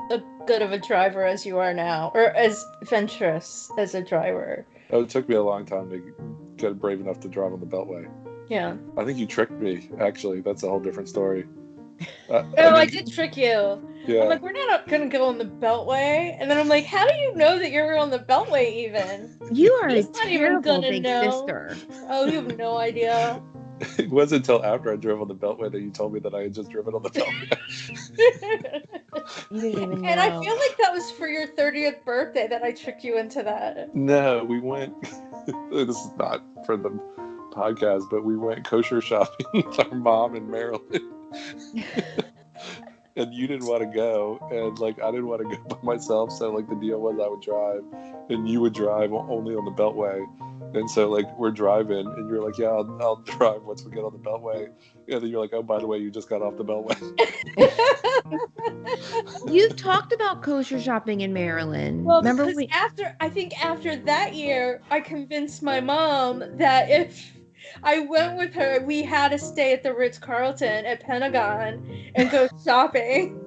S1: good of a driver as you are now, or as adventurous as a driver.
S3: Oh, it took me a long time to get brave enough to drive on the Beltway.
S1: Yeah.
S3: I think you tricked me, actually. That's a whole different story.
S1: I did trick you.
S3: Yeah.
S1: I'm like, we're not going to go on the Beltway. And then I'm like, how do you know that you're on the Beltway even?
S2: You are
S1: He's
S2: a
S1: not even
S2: terrible
S1: gonna
S2: big
S1: know.
S2: sister.
S1: Oh, you have no idea.
S3: It wasn't until after I drove on the Beltway that you told me that I had just driven on the Beltway.
S2: You didn't even know.
S1: And I feel like that was for your 30th birthday that I tricked you into that.
S3: No, we went, this is not for the podcast, but we went kosher shopping with our mom in Maryland. and you didn't want to go, and like I didn't want to go by myself, so like the deal was I would drive and you would drive only on the Beltway. And so like we're driving and you're like, yeah, I'll drive once we get on the Beltway, and then you're like, oh, by the way, you just got off the Beltway.
S2: You've talked about kosher shopping in Maryland.
S1: Well,
S2: remember
S1: because after that year, I convinced my mom that if I went with her, we had to stay at the Ritz-Carlton at Pentagon and go shopping.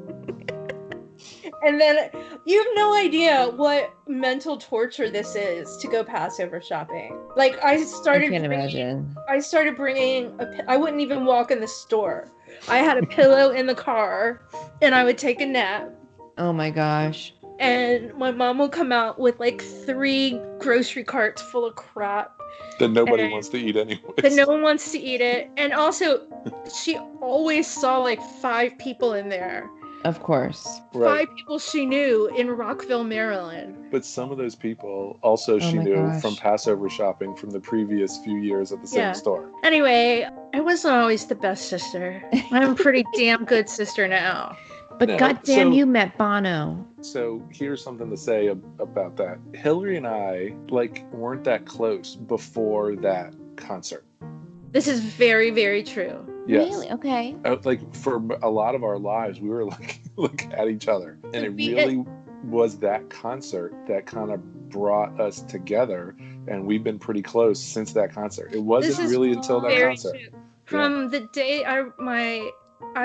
S1: And then you have no idea what mental torture this is to go Passover shopping. Like I can't imagine. I started bringing I wouldn't even walk in the store. I had a pillow in the car and I would take a nap.
S2: Oh my gosh.
S1: And my mom would come out with like 3 grocery carts full of crap
S3: that nobody wants to eat anyway.
S1: That no one wants to eat it. And also she always saw like 5 people in there.
S2: Of course.
S3: Right.
S1: 5 people she knew in Rockville, Maryland.
S3: But some of those people also she knew from Passover shopping from the previous few years at the same store.
S1: Anyway, I wasn't always the best sister. I'm a pretty damn good sister now.
S2: But goddamn, you met Bono.
S3: So here's something to say about that. Hillary and I weren't that close before that concert.
S1: This is very, very true.
S3: Yes.
S2: Really? Okay.
S3: For a lot of our lives, we were like at each other, and it really was that concert that kind of brought us together, and we've been pretty close since that concert. It wasn't really until that concert.
S1: True. From the day I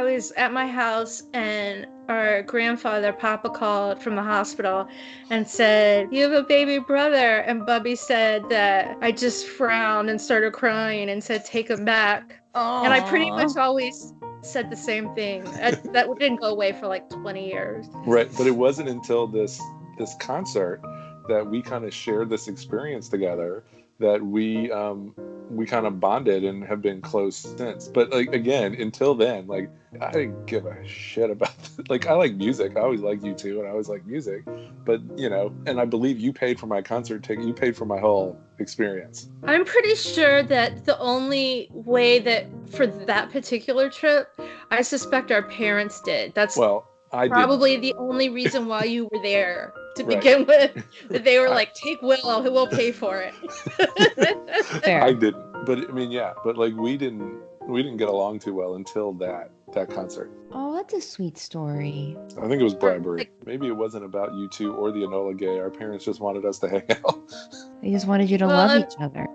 S1: was at my house and our grandfather, Papa, called from the hospital and said, "You have a baby brother." And Bubby said that I just frowned and started crying and said, "Take him back." Aww. And I pretty much always said the same thing. That didn't go away for like 20 years.
S3: Right. But it wasn't until this concert that we kind of shared this experience together that we kind of bonded and have been close since. But again, until then, I didn't give a shit about it. I like music. I always liked U2 and I always liked music. But and I believe you paid for my concert ticket. You paid for my whole experience.
S1: I'm pretty sure that the only way that for that particular trip, I suspect our parents did. That's probably the only reason why you were there to begin with. That they were like, "Take Will, who will pay for it."
S3: I didn't, but I mean, but we didn't get along too well until that concert.
S2: Oh, that's a sweet story.
S3: I think it was bribery. Maybe it wasn't about you two or the Enola Gay. Our parents just wanted us to hang out.
S2: They just wanted you to love each other.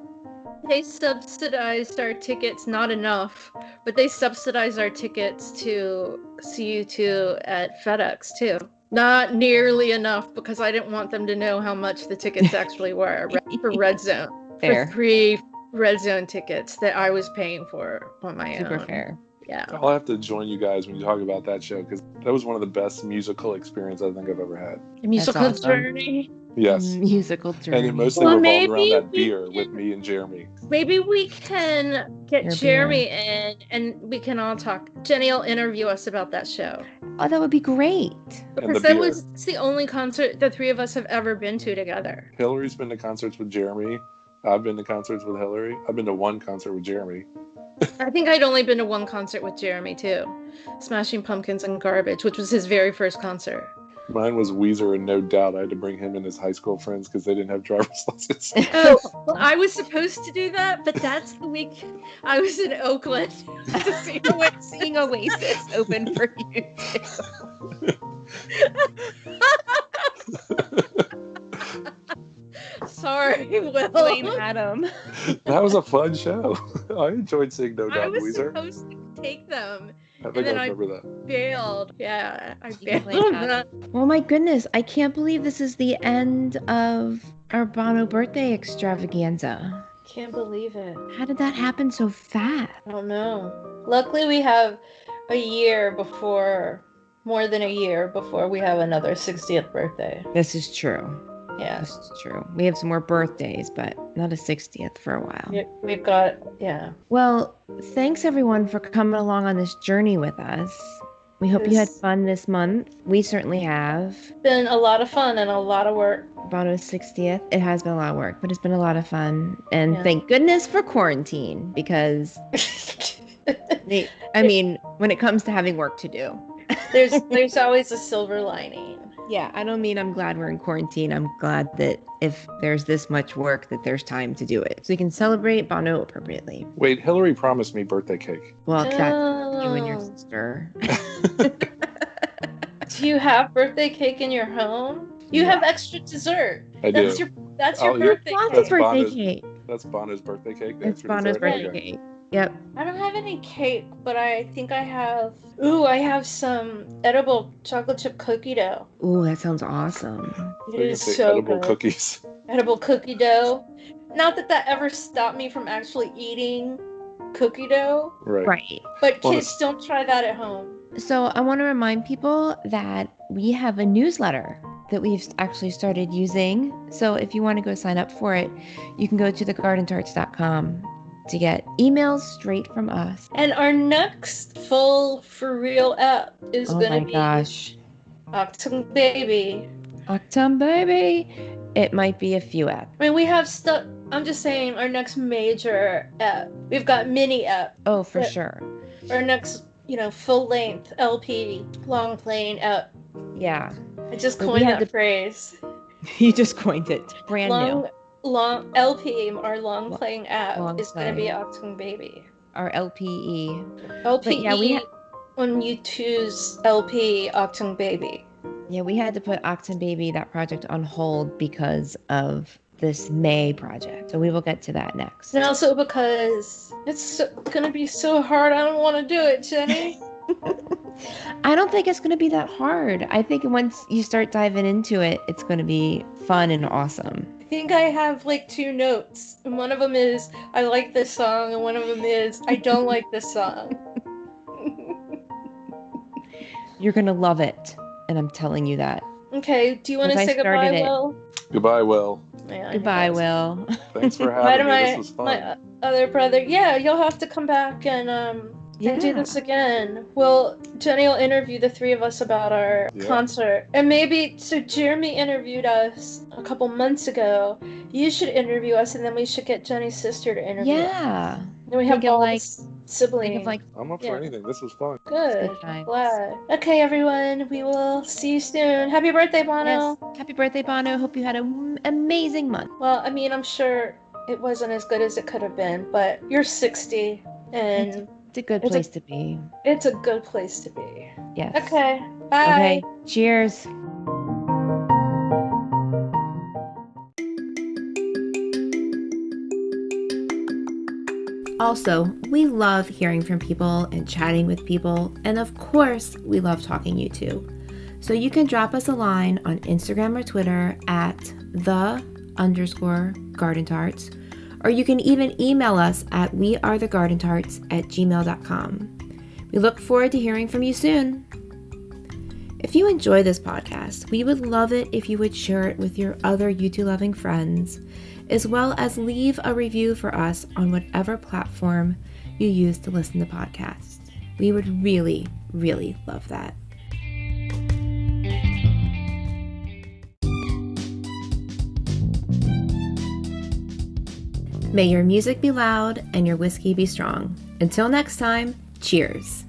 S1: They subsidized our tickets, not enough, but they subsidized our tickets to see you two at FedEx too. Not nearly enough because I didn't want them to know how much the tickets actually were for Red Zone.
S2: Fair.
S1: For 3 Red Zone tickets that I was paying for on my own.
S2: Super fair.
S1: Yeah.
S3: I'll have to join you guys when you talk about that show because that was one of the best musical experiences I think I've ever had.
S1: A musical journey.
S3: Yes.
S2: Musical journey.
S3: And it mostly revolved around that beer with me and Jeremy.
S1: Maybe we can get Jeremy in and we can all talk. Jenny will interview us about that show.
S2: Oh, that would be great.
S1: Because that was the only concert the 3 of us have ever been to together.
S3: Hillary's been to concerts with Jeremy. I've been to concerts with Hillary. I've been to 1 concert with Jeremy.
S1: I think I'd only been to 1 concert with Jeremy too. Smashing Pumpkins and Garbage, which was his very first concert.
S3: Mine was Weezer, and no doubt I had to bring him and his high school friends because they didn't have driver's licenses.
S1: Oh, well, I was supposed to do that, but that's the week I was in Oakland to see seeing Oasis open for you two. Sorry, Will.
S2: Blame Adam.
S3: That was a fun show. I enjoyed seeing No Doubt Weezer.
S1: I was supposed to take them.
S3: I think I remember that.
S1: Bailed. Yeah, I bailed on that.
S2: Oh my goodness, I can't believe this is the end of our Bono Birthday Extravaganza.
S1: Can't believe it.
S2: How did that happen so fast?
S1: I don't know. Luckily, we have more than a year before we have another 60th birthday.
S2: This is true.
S1: Yeah.
S2: This is true. We have some more birthdays, but not a 60th for a while.
S1: Yeah, we've got,
S2: Well, thanks everyone for coming along on this journey with us. We hope you had fun this month. We certainly have.
S1: Been a lot of fun and a lot of work.
S2: Bono's 60th. It has been a lot of work, but it's been a lot of fun. And thank goodness for quarantine because, when it comes to having work to do.
S1: There's always a silver lining.
S2: Yeah, I don't mean I'm glad we're in quarantine. I'm glad that if there's this much work, that there's time to do it. So we can celebrate Bono appropriately.
S3: Wait, Hillary promised me birthday cake.
S2: Well, that's you and your sister.
S1: Do you have birthday cake in your home? You have extra dessert.
S3: That's
S1: your birthday
S2: cake. Birthday cake.
S3: That's Bono's birthday cake.
S2: It's Bono's birthday cake. Yep.
S1: I don't have any cake, but I think I have. Ooh, I have some edible chocolate chip cookie dough.
S2: Ooh, that sounds awesome.
S1: It is so
S3: edible
S1: good.
S3: Cookies.
S1: Edible cookie dough. Not that ever stopped me from actually eating cookie dough.
S2: Right.
S1: But kids, don't try that at home.
S2: So I want to remind people that we have a newsletter that we've actually started using. So if you want to go sign up for it, you can go to thegardentarts.com to get emails straight from us.
S1: And our next full for real app is going to be Octum Baby.
S2: Octum Baby. It might be a few apps.
S1: I mean, we have stuff. I'm just saying our next major app. We've got mini app.
S2: Oh, for sure.
S1: Our next, full length LP long playing app.
S2: Yeah.
S1: I just coined that phrase.
S2: You just coined it. Brand new.
S1: Long LP, our long playing app, is going to be Octung Baby.
S2: Our LPE.
S1: LPE, when you choose LP, Octung Baby.
S2: Yeah, we had to put Octung Baby, that project, on hold because of this May project. So we will get to that next.
S1: And also because it's going to be so hard. I don't want to do it, Jenny.
S2: I don't think it's going to be that hard. I think once you start diving into it, it's going to be fun and awesome.
S1: I think I have 2 notes. And one of them is, I like this song. And one of them is, I don't like this song.
S2: You're going to love it. And I'm telling you that.
S1: Okay. Do you want to say goodbye, Will?
S3: Goodbye, Will.
S1: Yeah,
S2: goodbye, Will.
S3: Thanks for having me. This was fun.
S1: My other brother. Yeah, you'll have to come back and do this again. Jenny will interview the 3 of us about our concert. And maybe, so Jeremy interviewed us a couple months ago. You should interview us, and then we should get Jenny's sister to interview us.
S2: Yeah.
S1: And we have all siblings.
S3: I'm up for anything. This was fun.
S1: Good. Glad. Okay, everyone. We will see you soon. Happy birthday, Bono.
S2: Yes. Happy birthday, Bono. Hope you had an amazing month.
S1: Well, I mean, I'm sure it wasn't as good as it could have been, but you're 60, and
S2: it's a good place to be.
S1: It's a good place to be.
S2: Yes.
S1: Okay. Bye.
S2: Okay. Cheers.
S4: Also, we love hearing from people and chatting with people, and of course, we love talking YouTube. So you can drop us a line on Instagram or Twitter at _gardentarts, or you can even email us at wearethegardentarts@gmail.com. We look forward to hearing from you soon. If you enjoy this podcast, we would love it if you would share it with your other YouTube-loving friends, as well as leave a review for us on whatever platform you use to listen to podcasts. We would really, really love that. May your music be loud and your whiskey be strong. Until next time, cheers.